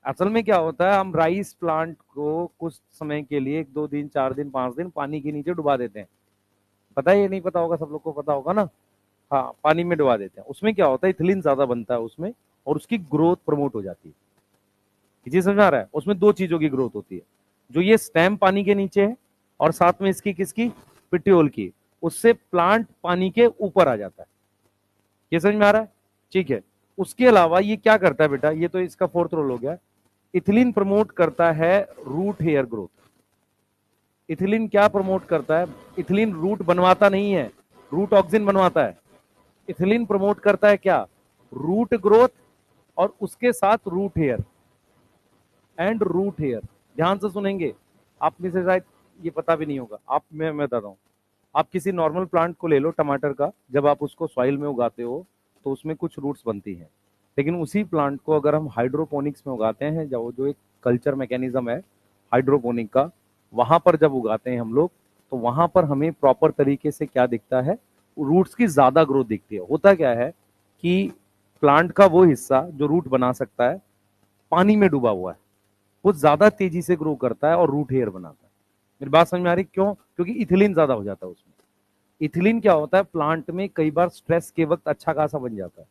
असल में क्या होता है, हम राइस प्लांट को कुछ समय के लिए 1 2 दिन 4 दिन 5 दिन पानी के नीचे डुबा देते हैं। पता है, ये नहीं पता होगा, सब लोग को पता होगा ना। हाँ, पानी में डुबा देते हैं। उसमें क्या होता है, इथिलीन ज्यादा बनता है उसमें, और उसकी ग्रोथ प्रमोट हो जाती है। ये चीज समझ आ रहा है? उसमें दो चीजों की ग्रोथ होती है, जो ये स्टेम पानी के नीचे है, और साथ में इसकी किसकी, पिट्यूल की, उससे प्लांट पानी के ऊपर आ जाता है। ये समझ में आ रहा है? ठीक है। उसके अलावा ये क्या करता है बेटा, ये तो इसका फोर्थ रोल हो गया। इथिलीन प्रमोट करता है रूट हेयर ग्रोथ। इथिलीन क्या प्रमोट करता है? इथिलीन रूट बनवाता नहीं है, रूट ऑक्सिन बनवाता है। इथिलीन प्रमोट करता है क्या, रूट ग्रोथ, और उसके साथ root hair and root hair. ध्यान से सुनेंगे, आप में से शायद ये पता भी नहीं होगा। आप, मैं बताता हूँ, आप किसी नॉर्मल प्लांट को ले लो टमाटर का, जब आप उसको सॉइल में उगाते हो तो उसमें कुछ रूट्स बनती हैं। लेकिन उसी प्लांट को अगर हम हाइड्रोपोनिक्स में उगाते हैं, जो एक कल्चर मैकेनिज्म है हाइड्रोपोनिक का, वहां पर जब उगाते हैं हम लोग, तो वहां पर हमें प्रॉपर तरीके से क्या दिखता है, रूट्स की ज्यादा ग्रोथ दिखती है। होता क्या है कि प्लांट का वो हिस्सा जो रूट बना सकता है, पानी में डूबा हुआ है, वो ज्यादा तेजी से ग्रो करता है और रूट हेयर बनाता है। मेरी बात समझ में आ रही? क्यों? क्योंकि इथिलीन ज्यादा हो जाता है उसमें। इथिलीन क्या होता है, प्लांट में कई बार स्ट्रेस के वक्त अच्छा खासा बन जाता है,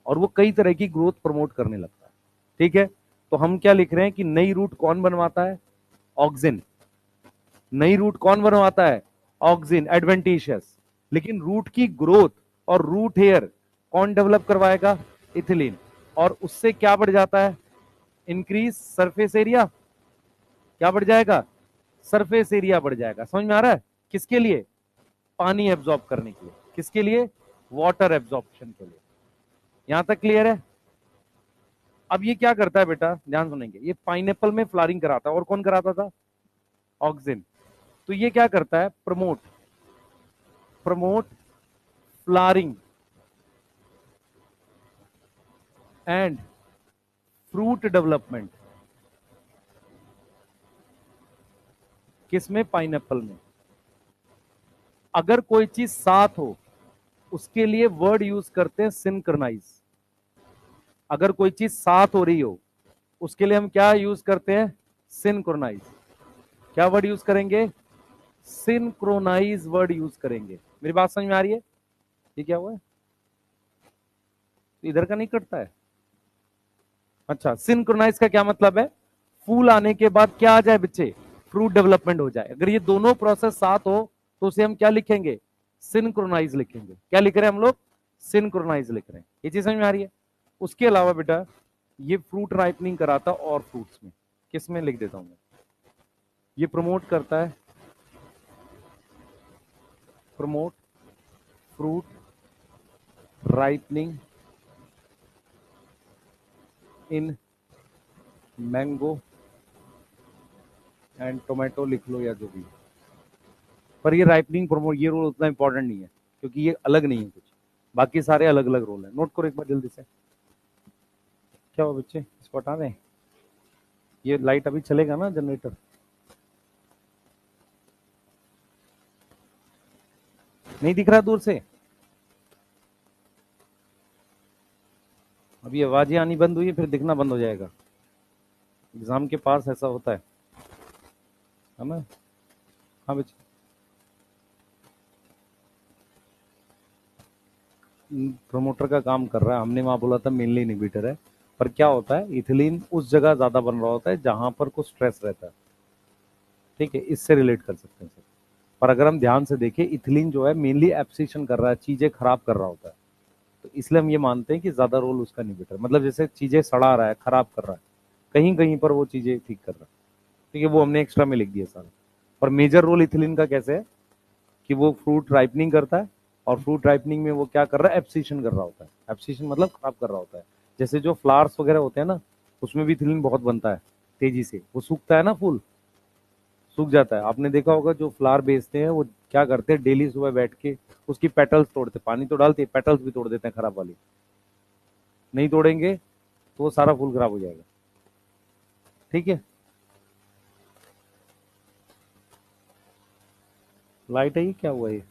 और वो कई तरह की ग्रोथ प्रमोट करने लगता है। ठीक है, तो हम क्या लिख रहे हैं कि नई रूट कौन बनवाता है, ऑक्सिन। नई रूट कौन बनवाता है, ऑक्सिन, एडवेंटिशियस। लेकिन रूट की ग्रोथ और रूट हेयर कौन डेवलप करवाएगा, इथिलीन। और उससे क्या बढ़ जाता है, इंक्रीज सरफेस एरिया। क्या बढ़ जाएगा, सरफेस एरिया बढ़ जाएगा। समझ में आ रहा है? किसके लिए, पानी एब्जॉर्ब करने के लिए। किसके लिए, वाटर एब्जॉर्प्शन के लिए। यहां तक क्लियर है? अब ये क्या करता है बेटा, ध्यान सुनेंगे, ये पाइनएप्पल में फ्लावरिंग कराता है, और कौन कराता था, ऑक्सिन। तो ये क्या करता है, promote promote flowering and fruit development. किसमें, पाइनएप्पल में। अगर कोई चीज साथ हो, उसके लिए वर्ड यूज करते हैं सिंक्रोनाइज। अगर कोई चीज साथ हो रही हो, उसके लिए हम क्या यूज करते हैं, सिंक्रोनाइज। क्या वर्ड यूज करेंगे, सिंक्रोनाइज वर्ड यूज करेंगे। मेरी बात समझ में आ रही है? ये क्या हुआ है, तो इधर का नहीं कटता है। अच्छा, सिंक्रोनाइज का क्या मतलब है, फूल आने के बाद क्या आ जाए बच्चे, फ्रूट डेवलपमेंट हो जाए। अगर ये दोनों प्रोसेस साथ हो तो उसे हम क्या लिखेंगे, सिंक्रोनाइज लिखेंगे। क्या लिख रहे हैं हम लोग, सिंक्रोनाइज लिख रहे हैं। ये चीज समझ में आ रही है? उसके अलावा बेटा, ये फ्रूट राइपनिंग कराता और फ्रूट्स में, किस में लिख देता हूं मैं, ये प्रमोट करता है, promote fruit ripening in mango and tomato, लिख लो या जो भी। पर ये राइपनिंग प्रमोट, ये रोल उतना इंपॉर्टेंट नहीं है, क्योंकि ये अलग नहीं है कुछ, बाकी सारे अलग अलग रोल है। नोट करो एक बार जल्दी से। क्या हुआ बच्चे, इसको हटा दें? ये लाइट अभी चलेगा ना, जनरेटर? नहीं दिख रहा दूर से? अभी आवाजें आनी बंद हुई है, फिर दिखना बंद हो जाएगा। एग्जाम के पास ऐसा होता है ना? हाँ बच्चे, प्रोमोटर का काम कर रहा है, हमने वहां बोला था मेनली इनहिबिटर है। पर क्या होता है, इथिलीन उस जगह ज्यादा बन रहा होता है जहां पर कुछ स्ट्रेस रहता है। ठीक है, इससे रिलेट कर सकते हैं सर। पर अगर हम ध्यान से देखें, इथिलीन जो है मेनली एब्सिशन कर रहा है, चीजें खराब कर रहा होता है। तो इसलिए हम ये मानते हैं कि ज्यादा रोल उसका इनहिबिटर, मतलब जैसे चीजें सड़ा रहा है, खराब कर रहा है, कहीं कहीं पर वो चीजें ठीक कर रहा है। ठीक है, वो हमने एक्स्ट्रा में लिख दिया सारा। पर मेजर रोल इथिलीन का कैसे है, कि वो फ्रूट राइपनिंग करता है, और फ्रूट राइपनिंग में वो क्या कर रहा है, एब्सिशन कर रहा होता है। एब्सिशन मतलब खराब कर रहा होता है। जैसे जो फ्लावर्स वगैरह होते हैं ना, उसमें भी इथिलीन बहुत बनता है तेजी से, वो सूखता है ना, फूल सूख जाता है। आपने देखा होगा जो फ्लावर बेचते हैं, वो क्या करते हैं, डेली सुबह बैठ के उसकी पेटल्स तोड़ते, पानी तो डालते, पेटल्स भी तोड़ देते हैं खराब वाली। नहीं तोड़ेंगे तो वो सारा फूल खराब हो जाएगा। ठीक है, लाइट है, ये क्या हुआ ये?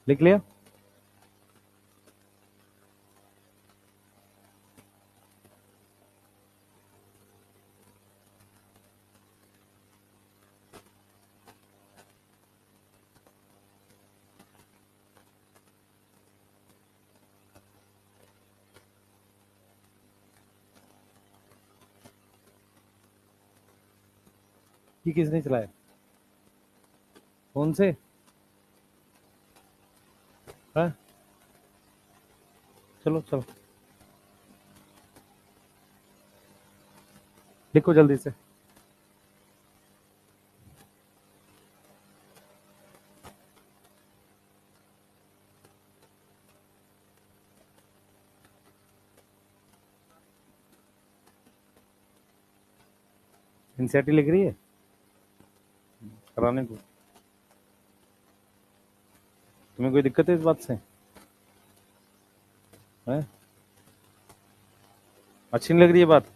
लिख लिया? ये किसने चलाया? कौन से? हाँ, चलो चलो लिखो जल्दी से। एनसीईआरटी लिख रही है कराने को? तुम्हें कोई दिक्कत है इस बात से? है? अच्छी नहीं लग रही है बात?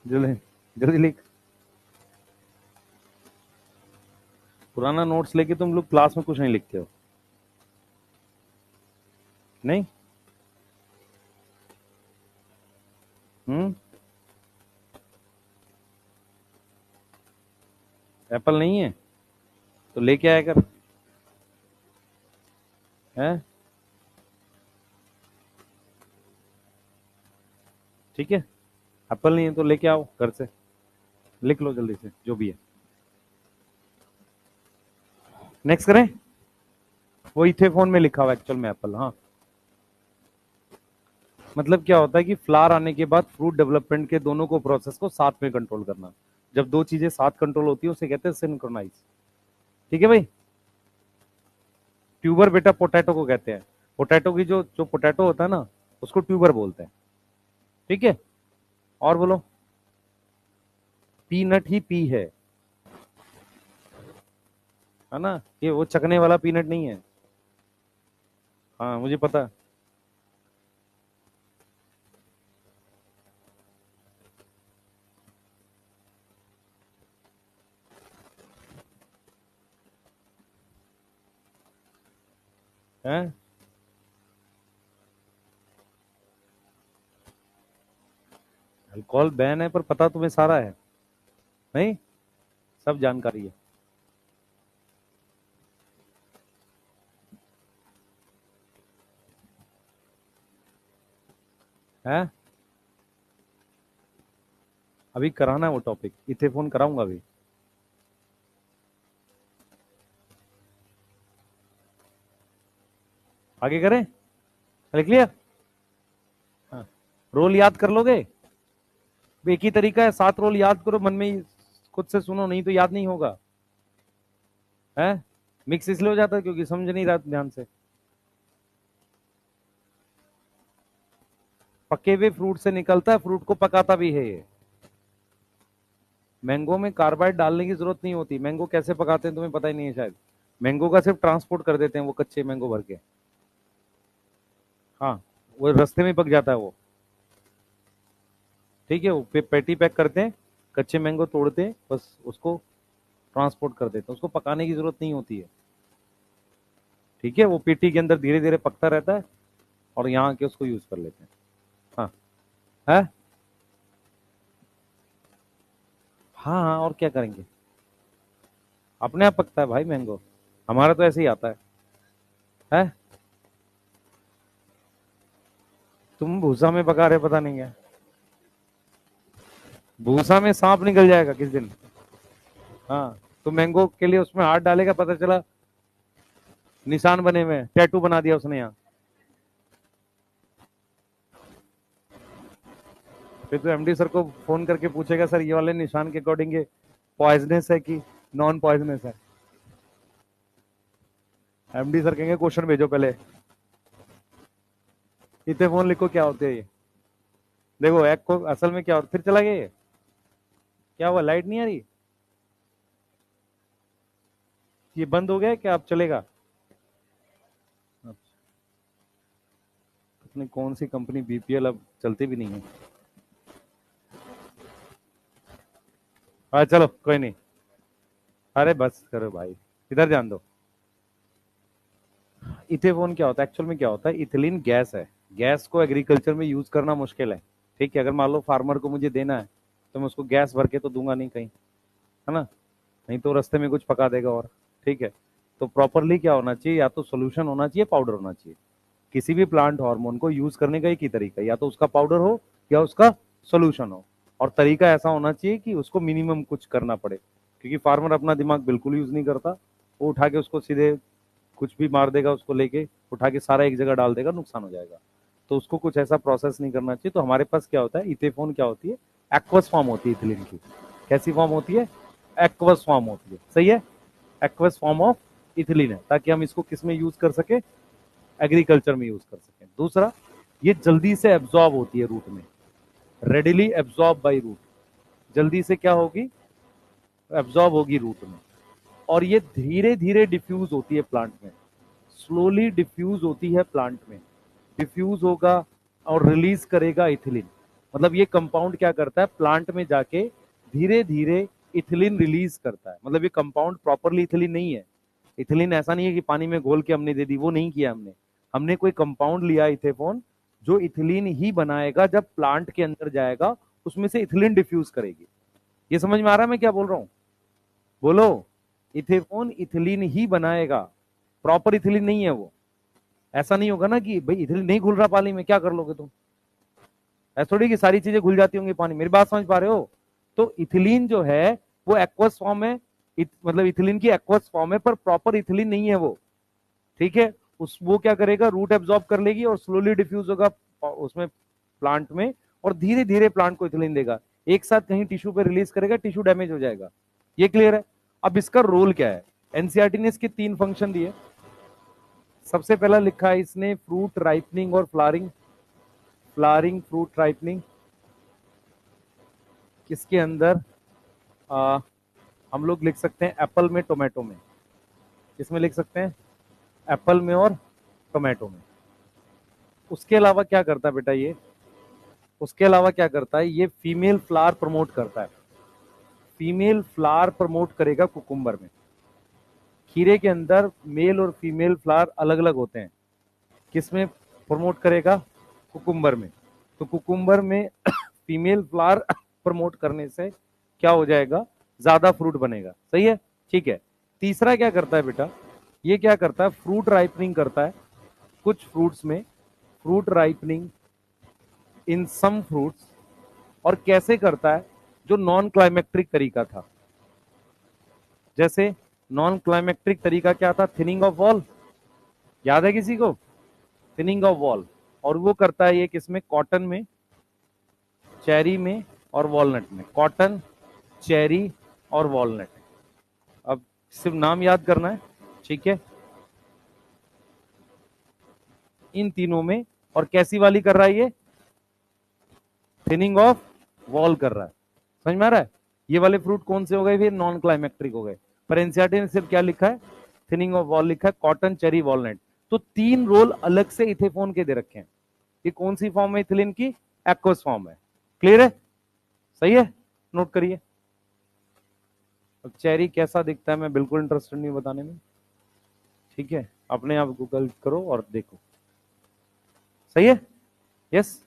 जल्दी जल्दी लिख। पुराना नोट्स लेके तुम लोग क्लास में कुछ नहीं लिखते हो? नहीं? हम्म। एप्पल नहीं है तो लेके आया कर। है? ठीक है, एप्पल नहीं है तो लेके आओ घर से। लिख लो जल्दी से जो भी है। नेक्स्ट करें? वो इथेफोन में लिखा हुआ एक्चुअल में एप्पल। हाँ, मतलब क्या होता है कि फ्लावर आने के बाद फ्रूट डेवलपमेंट के दोनों को प्रोसेस को साथ में कंट्रोल करना। जब दो चीजें साथ कंट्रोल होती है उसे कहते हैं सिंक्रोनाइज। ठीक है भाई? ट्यूबर बेटा पोटैटो को कहते हैं। पोटैटो की जो जो पोटैटो होता है ना, उसको ट्यूबर बोलते हैं। ठीक है, और बोलो। पीनट ही पी है ना? ये वो चकने वाला पीनट नहीं है। हाँ मुझे पता है। हैं? अल्कोहल बैन है पर पता तुम्हें सारा है? नहीं, सब जानकारी है। हैं? अभी कराना है वो टॉपिक, इथेफोन कराऊंगा अभी। आगे करें? लिख लिया? हाँ। रोल याद कर लोगे? एक ही तरीका है, 7 रोल याद करो मन में ही, खुद से सुनो, नहीं तो याद नहीं होगा। है? मिक्स इसलिए हो जाता है क्योंकि समझ नहीं रहा ध्यान से। पके हुए फ्रूट से निकलता है, फ्रूट को पकाता भी है ये। मैंगो में कार्बाइड डालने की जरूरत नहीं होती। मैंगो कैसे पकाते हैं तुम्हें पता ही नहीं है शायद। मैंगो का सिर्फ ट्रांसपोर्ट कर देते हैं, वो कच्चे मैंगो भर के। हाँ, वो रास्ते में पक जाता है वो। ठीक है, वो पेटी पैक करते हैं, कच्चे मैंगो तोड़ते हैं, बस उसको ट्रांसपोर्ट कर देते हैं, उसको पकाने की जरूरत नहीं होती है। ठीक है, वो पेटी के अंदर धीरे धीरे पकता रहता है और यहाँ आके उसको यूज कर लेते हैं। हाँ। है? हाँ हाँ, और क्या करेंगे? अपने आप पकता है भाई मैंगो। हमारा तो ऐसे ही आता है? तुम भूसा में पका रहे पता नहीं क्या। भूसा में सांप निकल जाएगा किस दिन। हाँ, तो मैंगो के लिए उसमें हाथ डालेगा, पता चला निशान बने हुए हैं, टैटू बना दिया उसने यहाँ। फिर तो एमडी सर को फोन करके पूछेगा, सर ये वाले निशान के अकॉर्डिंग ये पॉइजनस है कि नॉन पॉइजनस है। एमडी सर कहेंगे क्वेश्चन भेजो पहले। इतने फोन लिखो क्या होते हैं ये। देखो एक को असल में क्या होता, फिर चला गया ये। क्या हुआ, लाइट नहीं आ रही? ये बंद हो गया है क्या, अब चलेगा? अपनी कौन सी कंपनी बीपीएल अब चलती भी नहीं है। हाँ चलो कोई नहीं। अरे बस करो भाई, इधर ध्यान दो। इथेनॉल क्या होता है एक्चुअल में, क्या होता है, इथिलीन गैस है। गैस को एग्रीकल्चर में यूज करना मुश्किल है। ठीक है, अगर मान लो फार्मर को मुझे देना है तो मैं उसको गैस भर के तो दूंगा नहीं कहीं, है ना, नहीं तो रास्ते में कुछ पका देगा और। ठीक है, तो प्रॉपरली क्या होना चाहिए, या तो सोल्यूशन होना चाहिए, पाउडर होना चाहिए। किसी भी प्लांट हार्मोन को यूज करने का एक ही तरीका है, या तो उसका पाउडर हो या उसका सोल्यूशन हो। और तरीका ऐसा होना चाहिए कि उसको मिनिमम कुछ करना पड़े, क्योंकि फार्मर अपना दिमाग बिल्कुल यूज नहीं करता। वो उठा के उसको सीधे कुछ भी मार देगा, उसको लेके उठा के सारा एक जगह डाल देगा, नुकसान हो जाएगा। तो उसको कुछ ऐसा प्रोसेस नहीं करना चाहिए। तो हमारे पास क्या होता है, इथेफॉन क्या होती है, एक्वस फॉर्म होती है इथिलीन की। कैसी फॉर्म होती है, एक्वस फॉर्म होती है, सही है, एक्वस फॉर्म ऑफ इथिलीन है, ताकि हम इसको किस में यूज कर सके, एग्रीकल्चर में यूज कर सकें। दूसरा, ये जल्दी से एब्जॉर्ब होती है रूट में, रेडिली एब्जॉर्ब बाई रूट, जल्दी से क्या होगी, एब्जॉर्ब होगी रूट में। और ये धीरे धीरे डिफ्यूज होती है प्लांट में, स्लोली डिफ्यूज होती है प्लांट में, डिफ्यूज होगा और रिलीज करेगा इथिलीन। मतलब ये कंपाउंड क्या करता है, प्लांट में जाके धीरे धीरे इथिलीन रिलीज करता है। मतलब ये कंपाउंड प्रॉपरली इथिलीन नहीं है। इथिलीन ऐसा नहीं है कि पानी में घोल के हमने दे दी, वो नहीं किया हमने। हमने कोई कंपाउंड लिया इथेफॉन, जो इथिलीन ही बनाएगा, जब प्लांट के अंदर जाएगा उसमें से इथिलीन डिफ्यूज करेगी। ये समझ में आ रहा है मैं क्या बोल रहा हूँ, बोलो। इथेफॉन इथिलीन ही बनाएगा, प्रॉपर इथिलीन नहीं है वो। ऐसा नहीं होगा ना कि भाई इथिलीन नहीं घुल रहा पानी में, क्या कर लोगे तुम, ऐसा थोड़ी कि सारी चीजें घुल जाती होंगी पानी, मेरी बात समझ पा रहे हो। तो इथिलीन जो है वो एक्वस फॉर्म है, मतलब इथिलीन की एक्वस फॉर्म है, पर प्रॉपर इथिलीन नहीं है वो। ठीक है, उस वो क्या करेगा, रूट एब्जॉर्ब कर लेगी और स्लोली डिफ्यूज होगा उसमें, प्लांट में, और धीरे धीरे प्लांट को इथिलीन देगा। एक साथ कहीं टिश्यू पे रिलीज करेगा, टिश्यू डैमेज हो जाएगा। ये क्लियर है। अब इसका रोल क्या है, एनसीईआरटी ने इसके 3 फंक्शन दिए। सबसे पहला लिखा है इसने फ्रूट राइपनिंग और फ्लावरिंग, फ्लावरिंग फ्रूट राइपनिंग। किसके अंदर, आ, हम लोग लिख सकते हैं एप्पल में, टोमेटो में। किसमें लिख सकते हैं, एप्पल में और टोमेटो में। उसके अलावा क्या करता है बेटा ये, उसके अलावा क्या करता है ये, फीमेल फ्लावर प्रमोट करता है। फीमेल फ्लावर प्रमोट करेगा कुकुम्बर में। खीरे के अंदर मेल और फीमेल फ्लावर अलग अलग होते हैं, किसमें प्रमोट करेगा, कुकुम्बर में। तो कुकुम्बर में फीमेल फ्लावर प्रमोट करने से क्या हो जाएगा, ज्यादा फ्रूट बनेगा, सही है। ठीक है, तीसरा क्या करता है बेटा, ये क्या करता है, फ्रूट राइपनिंग करता है कुछ फ्रूट्स में, फ्रूट राइपनिंग इन सम फ्रूट्स। और कैसे करता है, जो नॉन क्लाइमेक्ट्रिक तरीका था। जैसे नॉन क्लाइमेक्ट्रिक तरीका क्या था, थिनिंग ऑफ वॉल, याद है किसी को, थिनिंग ऑफ वॉल। और वो करता है ये किसमें, कॉटन में, चेरी में और वॉलनट में। कॉटन, चेरी और वॉलनट। अब सिर्फ नाम याद करना है, ठीक है, इन तीनों में। और कैसी वाली कर रहा है ये, थिनिंग ऑफ वॉल कर रहा है। समझ में आ रहा है, ये वाले फ्रूट कौन से हो गए, फिर नॉन क्लाइमेक्ट्रिक हो गए। पर एनसीईआरटी ने सिर्फ क्या लिखा है, थिनिंग ऑफ वॉल लिखा है, कॉटन, चेरी, वॉलनट। तो 3 रोल अलग से इथेफॉन के दे रखे हैं। ये कौन सी फॉर्म है इथिलीन की, एक्वस फॉर्म है। क्लियर है, सही है, नोट करिए। अब चेरी कैसा दिखता है मैं बिल्कुल इंटरेस्टेड नहीं बताने में, ठीक है, अपने आप गूगल करो और देखो, सही है, यस।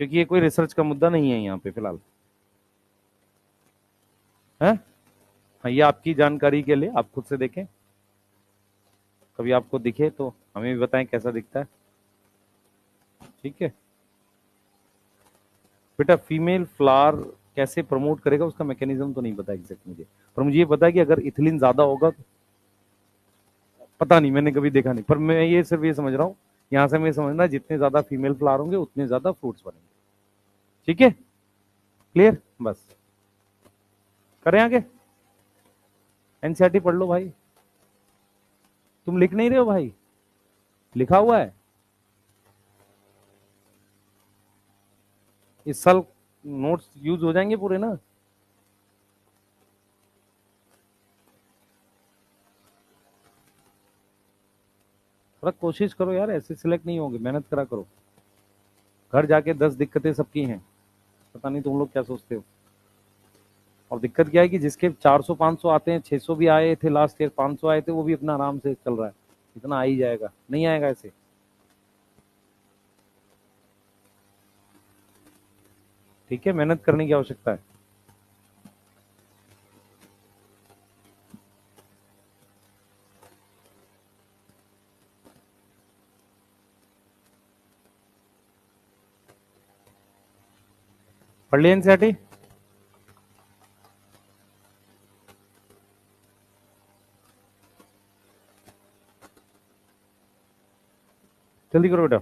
क्योंकि ये कोई रिसर्च का मुद्दा नहीं है यहाँ पे फिलहाल, है। हाँ, ये आपकी जानकारी के लिए, आप खुद से देखें, कभी आपको दिखे तो हमें भी बताएं कैसा दिखता है, ठीक है। बेटा फीमेल फ्लावर कैसे प्रमोट करेगा, उसका मैकेनिज्म तो नहीं पता एग्जैक्ट मुझे, पर मुझे ये पता है कि अगर इथिलीन ज्यादा होगा तो, पता नहीं, मैंने कभी देखा नहीं, पर मैं ये सिर्फ ये समझ रहा हूँ, यहां से मैं समझना, जितने ज्यादा फीमेल फ्लावर होंगे उतने ज्यादा फ्रूट्स बनेंगे, ठीक है, क्लियर, बस। करें आगे, एनसीईआरटी पढ़ लो भाई। तुम लिख नहीं रहे हो भाई, लिखा हुआ है, इस साल नोट्स यूज हो जाएंगे पूरे ना। थोड़ा कोशिश करो यार, ऐसे सिलेक्ट नहीं होगे, मेहनत करा करो। घर जाके 10 दिक्कतें सबकी हैं, पता नहीं तुम लोग क्या सोचते हो। और दिक्कत क्या है कि जिसके 400 500 आते हैं, 600 भी आए थे लास्ट ईयर, 500 आए थे, वो भी अपना आराम से चल रहा है। इतना आ ही जाएगा, नहीं आएगा ऐसे। ठीक है, मेहनत करने की आवश्यकता है। पढ़ लिया एनसीईआरटी? जल्दी करो बेटा।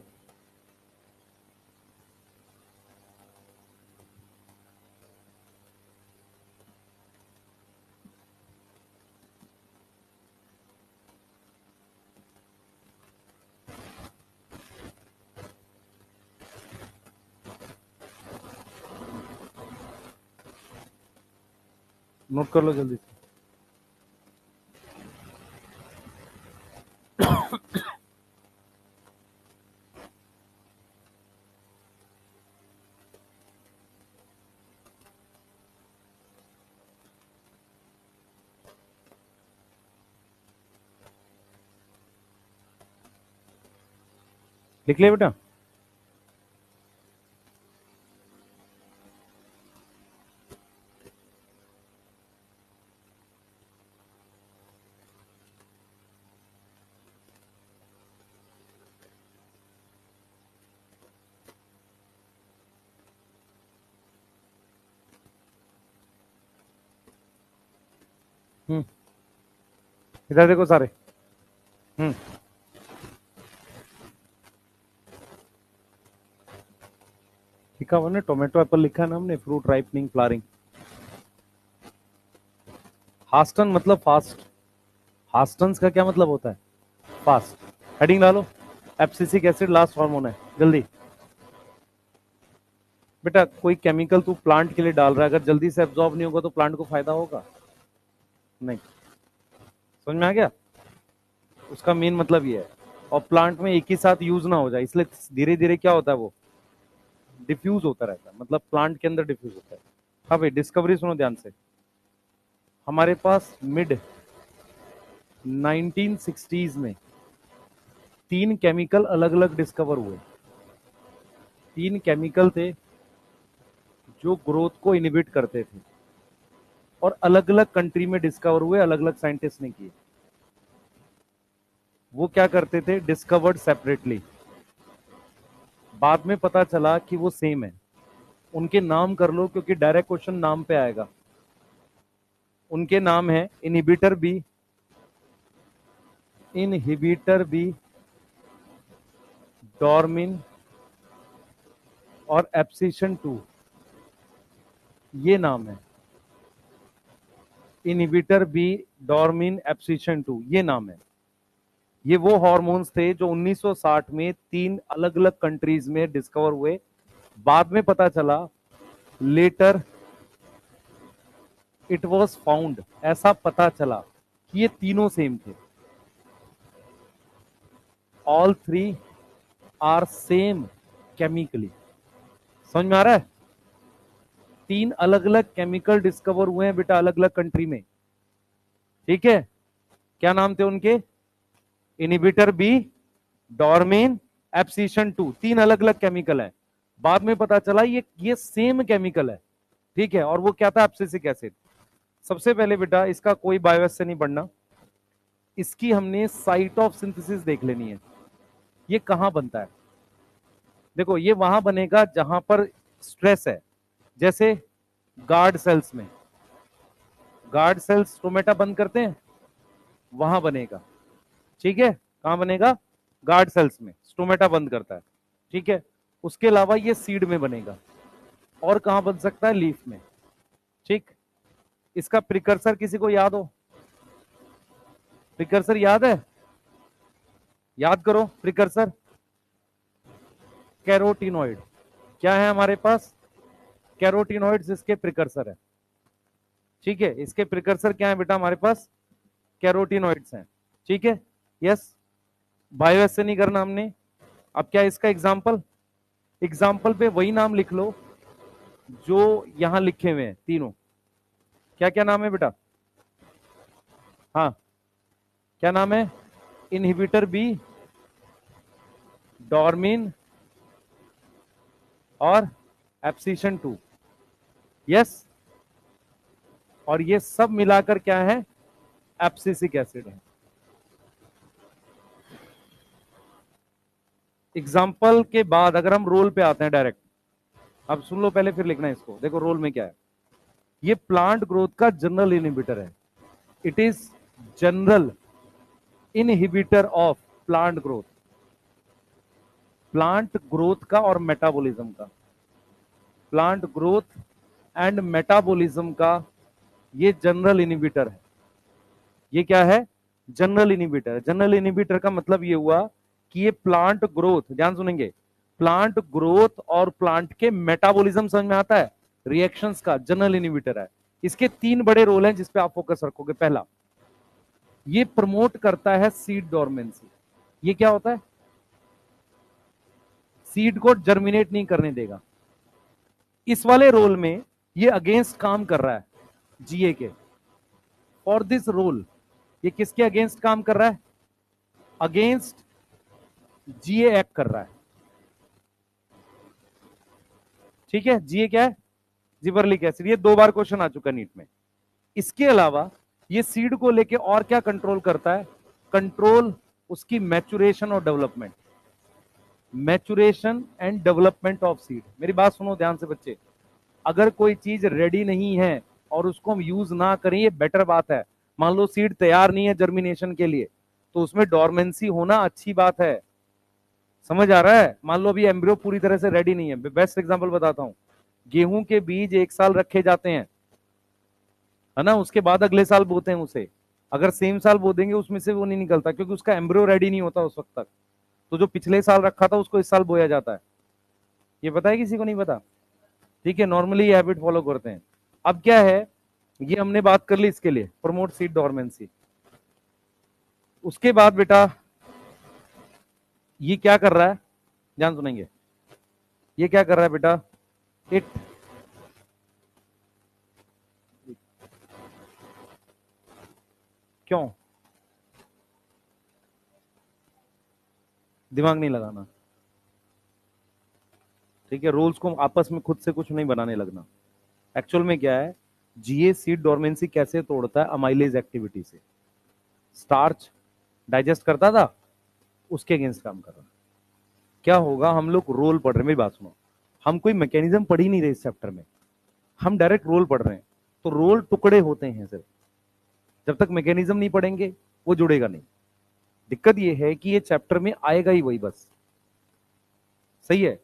नोट कर लो जल्दी से। लिख लिया बेटा? इधर देखो सारे। हम्म लिखा हुआ ना, टोमेटो एप्पल लिखा है ना हमने, फ्रूट राइपनिंग फ्लावरिंग। हास्टन मतलब फास्ट। हास्टन्स का क्या मतलब होता है? फास्ट। हेडिंग डालो। एब्सिसिक एसिड लास्ट हार्मोन है, जल्दी। बेटा कोई केमिकल तू प्लांट के लिए डाल रहा है, अगर जल्दी से एब्जॉर्ब नहीं होगा तो प्लांट को फायदा होगा? नहीं। समझ में आ गया? उसका मेन मतलब ये है। और प्लांट में एक ही साथ यूज ना हो जाए, इसलिए धीरे धीरे क्या होता है, वो डिफ्यूज होता रहता है, मतलब प्लांट के अंदर डिफ्यूज होता है। हाँ भाई, डिस्कवरी सुनो ध्यान से। हमारे पास मिड 1960s में 3 केमिकल अलग अलग डिस्कवर हुए। 3 केमिकल थे जो ग्रोथ को इनिबिट करते थे, और अलग अलग कंट्री में डिस्कवर हुए, अलग अलग साइंटिस्ट ने किए। वो क्या करते थे, डिस्कवर्ड सेपरेटली, बाद में पता चला कि वो सेम है। उनके नाम कर लो, क्योंकि डायरेक्ट क्वेश्चन नाम पे आएगा। उनके नाम है इनहिबिटर बी, इनहिबिटर बी, डॉर्मिन और एप्सिशन 2। ये नाम है इनहिबिटर बी, डॉर्मिन, एप्सिशन 2, ये नाम है। ये वो हार्मोन्स थे जो 1960 में 3 अलग अलग कंट्रीज में डिस्कवर हुए। बाद में पता चला, लेटर इट वाज फाउंड, ऐसा पता चला कि ये तीनों सेम थे। All 3 are same chemically. समझ में आ रहा है? 3 अलग अलग केमिकल डिस्कवर हुए हैं बेटा, अलग अलग कंट्री में। ठीक है, क्या नाम थे उनके? इनहिबिटर बी, डॉर्मिन, एप्सिशन 2, 3 अलग अलग केमिकल है। बाद में पता चला ये सेम केमिकल है। ठीक है, और वो क्या था? Abscisic acid. सबसे पहले बेटा इसका कोई बायोस से नहीं पढ़ना, इसकी हमने साइट ऑफ सिंथेसिस देख लेनी है। ये कहां बनता है? देखो ये वहां बनेगा जहां पर स्ट्रेस है, जैसे गार्ड सेल्स में। गार्ड सेल्स स्टोमेटा बंद करते हैं, वहां बनेगा। ठीक है, कहां बनेगा? गार्ड सेल्स में स्टोमेटा बंद करता है। ठीक है, उसके अलावा ये सीड में बनेगा। और कहां बन सकता है? लीफ में। ठीक, इसका प्रिकर्सर किसी को याद हो? प्रिकर्सर याद है? याद करो प्रिकर्सर। कैरोटीनॉइड। क्या है हमारे पास? कैरोटीनॉइड्स इसके प्रिकर्सर है। ठीक है, इसके प्रिकर्सर क्या है बेटा हमारे पास? कैरोटीनॉइड्स हैं। ठीक है, यस। बायो ऐसे नहीं करना हमने। अब क्या है इसका एग्जाम्पल? एग्जाम्पल पे वही नाम लिख लो जो यहां लिखे हुए हैं तीनों। क्या क्या नाम है बेटा? हाँ, क्या नाम है? इनहिबिटर बी, डॉर्मिन और एब्सिशन 2। यस, और ये सब मिलाकर क्या है? एब्सिसिक एसिड है। एग्जाम्पल के बाद अगर हम रोल पे आते हैं डायरेक्ट, अब सुन लो पहले फिर लिखना है इसको। देखो रोल में क्या है। ये प्लांट ग्रोथ का जनरल इनहिबिटर है। It is general inhibitor of plant growth, plant growth का और मेटाबॉलिज्म का, प्लांट ग्रोथ एंड मेटाबॉलिज्म का ये जनरल इनहिबिटर है। ये क्या है? General inhibitor. जनरल इनहिबिटर का मतलब ये हुआ कि ये प्लांट ग्रोथ, ध्यान सुनेंगे, प्लांट ग्रोथ और प्लांट के मेटाबॉलिज्म समझ में आता है, रिएक्शंस का जनरल इनहिबिटर है। इसके तीन बड़े रोल हैं जिस पे आप फोकस रखोगे। पहला, ये प्रमोट करता है सीड डोरमेंसी। ये क्या होता है? सीड को जर्मिनेट नहीं करने देगा। इस वाले रोल में ये अगेंस्ट काम कर रहा है जीए के। फॉर दिस रोल ये किसके अगेंस्ट काम कर रहा है? अगेंस्ट जीए एक्ट कर रहा है। ठीक है, जीए क्या है? जिबरलिक एसिड। ये 2 बार क्वेश्चन आ चुका नीट में। इसके अलावा ये सीड को लेके और क्या कंट्रोल करता है? कंट्रोल उसकी मैचुरेशन और development, maturation and development of seed. मेरी बात सुनो ध्यान से बच्चे, अगर कोई चीज रेडी नहीं है और उसको हम यूज ना करें ये बेटर बात है। मान लो सीड तैयार नहीं है जर्मिनेशन के लिए, तो उसमें डोरमेंसी होना अच्छी बात है। समझ आ रहा है? मान लो अभी एम्ब्रियो पूरी तरह से रेडी नहीं है। बेस्ट एग्जांपल बताता हूं, गेहूं के बीज 1 साल रखे जाते हैं, है ना, उसके बाद अगले साल बोते हैं उसे। अगर सेम साल बो देंगे उसमें से वो नहीं निकलता, क्योंकि उसका एम्ब्रियो रेडी नहीं होता उस वक्त तक। तो जो पिछले साल रखा था उसको इस साल बोया जाता है। ये पता है किसी को? नहीं पता? ठीक है, नॉर्मली ये हैबिट फॉलो करते हैं। अब क्या है, ये हमने बात कर ली इसके लिए, प्रमोट सीड डोरमेंसी। उसके बाद बेटा ये क्या कर रहा है, ध्यान सुनेंगे, ये क्या कर रहा है बेटा? इट क्यों? दिमाग नहीं लगाना, ठीक है। रूल्स को आपस में खुद से कुछ नहीं बनाने लगना। एक्चुअल में क्या है, जीए सीड डोरमेंसी कैसे तोड़ता है? अमाइलेज एक्टिविटी से। स्टार्च डाइजेस्ट करता था, उसके अगेंस्ट काम कर रहा है। क्या होगा, हम लोग रोल पढ़ रहे हैं, मेरी बात सुनो, हम कोई मैकेनिज्म पढ़ ही नहीं रहे इस चैप्टर में, हम डायरेक्ट रोल पढ़ रहे हैं। तो रोल टुकड़े होते हैं सिर्फ, जब तक मैकेनिज्म नहीं पढ़ेंगे वो जुड़ेगा नहीं। दिक्कत ये है कि ये चैप्टर में आएगा ही वही बस, सही है।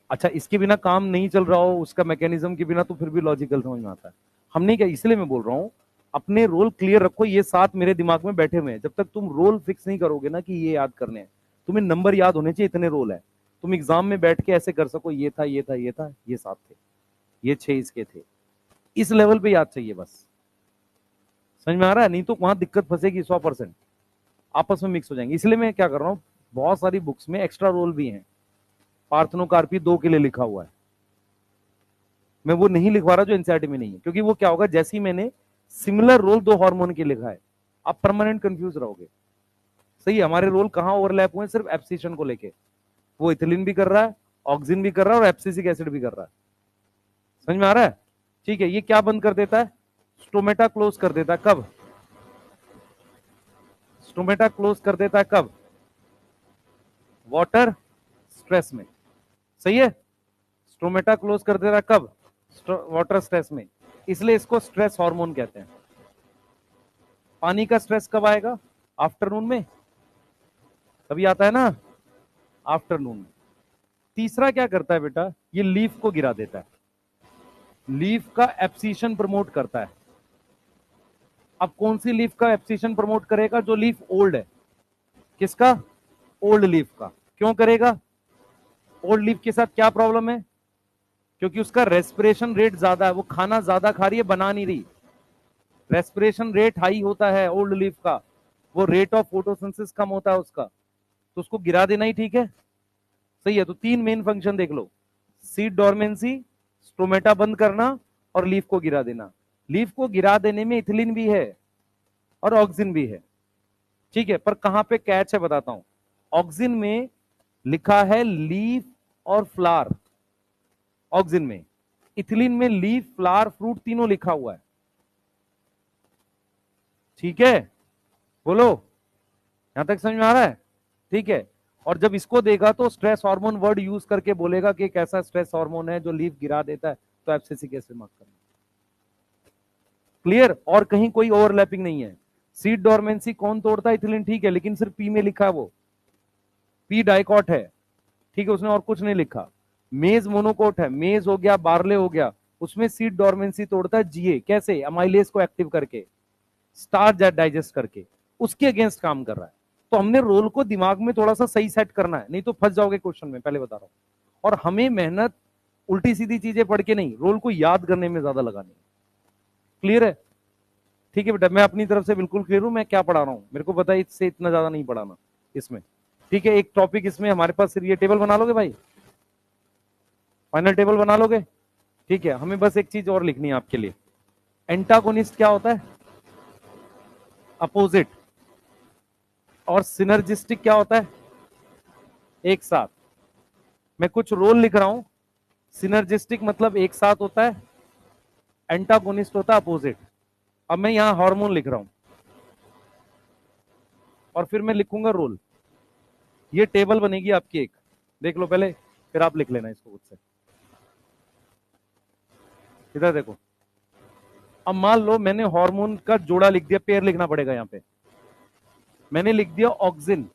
अच्छा, इसके बिना काम नहीं चल रहा हो, उसका मैकेनिज्म के बिना, तो फिर भी लॉजिकल समझ में आता है। हमने क्या, इसलिए मैं बोल रहा हूं अपने रोल क्लियर रखो। ये 7 मेरे दिमाग में बैठे हुए हैं। जब तक तुम रोल फिक्स नहीं करोगे ना कि ये याद करने हैं, तुम्हें नंबर याद होने चाहिए इतने रोल है, तुम एग्जाम में बैठ के ऐसे कर सको, ये था ये था ये था, ये 7 थे, ये 6 इसके थे। इस लेवल पे याद चाहिए बस। समझ में आ रहा है? नहीं तो वहां दिक्कत फंसेगी 100%, आपस में मिक्स हो जाएंगे। इसलिए मैं क्या कर रहा हूँ, बहुत सारी बुक्स में एक्स्ट्रा रोल भी हैं। पार्थनोकार्पी 2 के लिए लिखा हुआ है, मैं वो नहीं लिखवा रहा जो एनसीईआरटी में नहीं है, क्योंकि वो क्या होगा, जैसे ही मैंने सिमिलर रोल 2 हार्मोन के लिखा है, आप परमानेंट कंफ्यूज रहोगे। सही है, हमारे रोल कहां ओवरलैप हुए? सिर्फ एब्सिशन को लेके। वो इथिलीन भी कर रहा है, ऑक्सिन भी कर रहा है, और एब्सिसिक एसिड भी कर रहा है। समझ में आ रहा है? ठीक है, ये क्या बंद कर देता है? स्टोमेटा क्लोज कर देता है। कब? स्टोमेटा क्लोज कर देता है कब? वाटर स्ट्रेस में। सही है, स्टोमेटा क्लोज कर देता है कब? वाटर स्ट्रेस में। इसलिए इसको स्ट्रेस हार्मोन कहते हैं। पानी का स्ट्रेस कब आएगा? आफ्टरनून में, तभी आता है ना, आफ्टरनून में। तीसरा क्या करता है बेटा, ये लीफ को गिरा देता है, लीफ का एब्सिशन प्रमोट करता है। अब कौन सी लीफ का एब्सिशन प्रमोट करेगा? जो लीफ ओल्ड है। किसका? ओल्ड लीफ का। क्यों करेगा? ओल्ड लीफ के साथ क्या प्रॉब्लम है? क्योंकि उसका रेस्पिरेशन रेट ज्यादा है, वो खाना ज्यादा खा रही है, बना नहीं रही। रेस्पिरेशन रेट हाई होता है ओल्ड लीफ का, वो रेट ऑफ फोटोसिंथेसिस कम होता है उसका, तो उसको गिरा देना ही ठीक है, सही है। तो तीन मेन फंक्शन देख लो, सीड डोरमेंसी, स्टोमेटा बंद करना और लीफ को गिरा देना। लीफ को गिरा देने में इथिलीन भी है और ऑक्सिन भी है, ठीक है। पर कहां पे कैच है बताता हूं। ऑक्सिन में लिखा है लीफ और फ्लावर, ऑक्सिन में। इथिलीन में लीफ, फ्लावर, फ्रूट तीनों लिखा हुआ है, ठीक है। बोलो, यहां तक समझ में आ रहा है? ठीक है। और जब इसको देगा तो स्ट्रेस हार्मोन वर्ड यूज करके बोलेगा कि एक ऐसा स्ट्रेस हार्मोन है जो लीफ गिरा देता है, तो एब्सिसिक एसिड मार्क करना। क्लियर? और कहीं कोई ओवरलैपिंग नहीं है। सीड डोरमेंसी कौन तोड़ता है? इथिलीन, ठीक है, लेकिन सिर्फ पी में लिखा है, वो पी डाइकॉट है, ठीक है, उसने और कुछ नहीं लिखा। मेज मोनोकोट है, मेज हो गया, बार्ले हो गया, उसमें सीड डोरमेंसी तोड़ता है जीए। कैसे? अमाइलेज को एक्टिव करके, स्टार्च डाइजेस्ट करके, उसके अगेंस्ट काम कर रहा है। तो हमने रोल को दिमाग में थोड़ा सा सही सेट करना है, नहीं तो फंस जाओगे क्वेश्चन में, पहले बता रहा हूं। और हमें मेहनत उल्टी सीधी चीजें पढ़ के नहीं, रोल को याद करने में ज्यादा लगानी है। क्लियर है? ठीक है बेटा, मैं अपनी तरफ से बिल्कुल क्लियर हूं, मैं क्या पढ़ा रहा हूं मेरे को पता है, इससे इतना ज्यादा नहीं पढ़ाना इसमें, ठीक है। एक टॉपिक इसमें हमारे पास ये टेबल बना लोगे भाई, फाइनल टेबल बना लोगे, ठीक है। हमें बस एक चीज और लिखनी है आपके लिए, एंटागोनिस्ट क्या होता है? अपोजिट। और सिनर्जिस्टिक क्या होता है? एक साथ। मैं कुछ रोल लिख रहा हूं, सिनर्जिस्टिक मतलब एक साथ होता है, एंटागोनिस्ट होता है अपोजिट। अब मैं यहां हार्मोन लिख रहा हूं और फिर मैं लिखूंगा रोल। ये टेबल बनेगी आपकी एक, देख लो पहले, फिर आप लिख लेना इसको खुद से। इधर देखो, अब मान लो मैंने हार्मोन का जोड़ा लिख दिया, पेयर लिखना पड़ेगा यहां पे। मैंने लिख दिया ऑक्सिन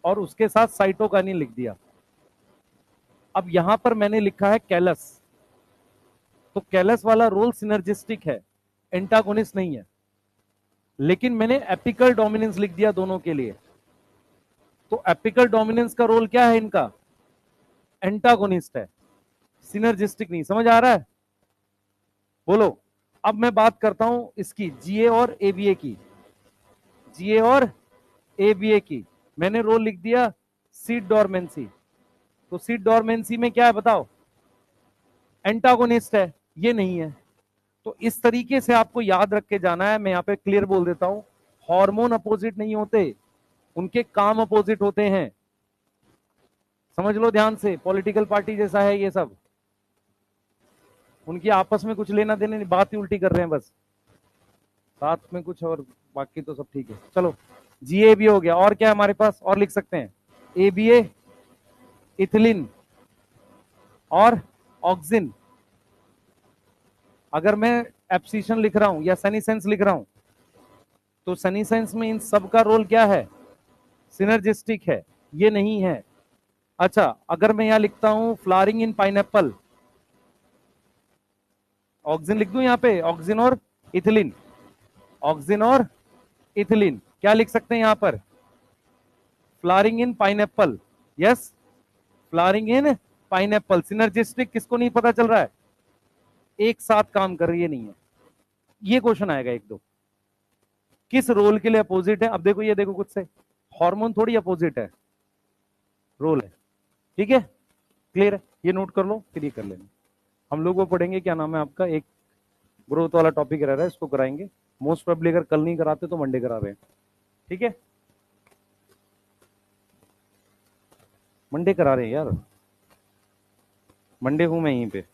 और उसके साथ साइटोकाइनिन लिख दिया। अब यहां पर मैंने लिखा है कैलस, तो कैलस वाला रोल सिनर्जिस्टिक है, एंटागोनिस्ट नहीं है। लेकिन मैंने एपिकल डोमिनेंस लिख दिया दोनों के लिए, तो एपिकल डोमिनेंस का रोल क्या है इनका? एंटागोनिस्ट है, सिनर्जिस्टिक नहीं। समझ आ रहा है? बोलो। अब मैं बात करता हूं इसकी जीए और एबीए की, जीए और एबीए की। मैंने रोल लिख दिया सीड डोरमेंसी, तो सीड डोरमेंसी में क्या है बताओ? एंटागोनिस्ट है, ये नहीं है। तो इस तरीके से आपको याद रख के जाना है। मैं यहां पे क्लियर बोल देता हूं, हार्मोन अपोजिट नहीं होते, उनके काम अपोजिट होते हैं। समझ लो ध्यान से, पॉलिटिकल पार्टी जैसा है ये सब, उनकी आपस में कुछ लेना देना नहीं, बात ही उल्टी कर रहे हैं बस, साथ में कुछ और, बाकी तो सब ठीक है। चलो, जीए भी हो गया, और क्या हमारे पास और लिख सकते हैं? एबीए, इथिलीन और ऑक्सिन। अगर मैं एब्सिशन लिख रहा हूं या सनीसेंस लिख रहा हूं, तो सनीसेंस में इन सब का रोल क्या है? सिनर्जिस्टिक है, ये नहीं है। अच्छा, अगर मैं यहां लिखता हूं फ्लावरिंग इन पाइनएप्पल, ऑक्सिन लिख दूं यहां पे, ऑक्सिन और इथिलीन, ऑक्सिन और इथिलीन, क्या लिख सकते हैं यहां पर? फ्लावरिंग इन पाइनएप्पल, यस, फ्लावरिंग इन पाइनएप्पल। सिनर्जिस्टिक किसको नहीं पता चल रहा है? एक साथ काम कर रही है, नहीं है। ये क्वेश्चन आएगा एक दो, किस रोल के लिए अपोजिट है? अब देखो, ये देखो खुद से, हार्मोन थोड़ी अपोजिट है, रोल है, ठीक है। क्लियर है? ये नोट कर लो, फिर ये कर लेना। हम लोग वो पढ़ेंगे, क्या नाम है आपका, एक ग्रोथ वाला टॉपिक रह रहा है, इसको कराएंगे। मोस्ट प्रोबेबली अगर कल नहीं कराते तो मंडे करा रहे हैं, ठीक है। मंडे करा रहे हैं यार, मंडे हूं मैं यहीं पे।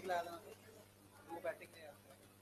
एंटीबायोटिक लाया था ना, वो एंटीबायोटिक नहीं आता है।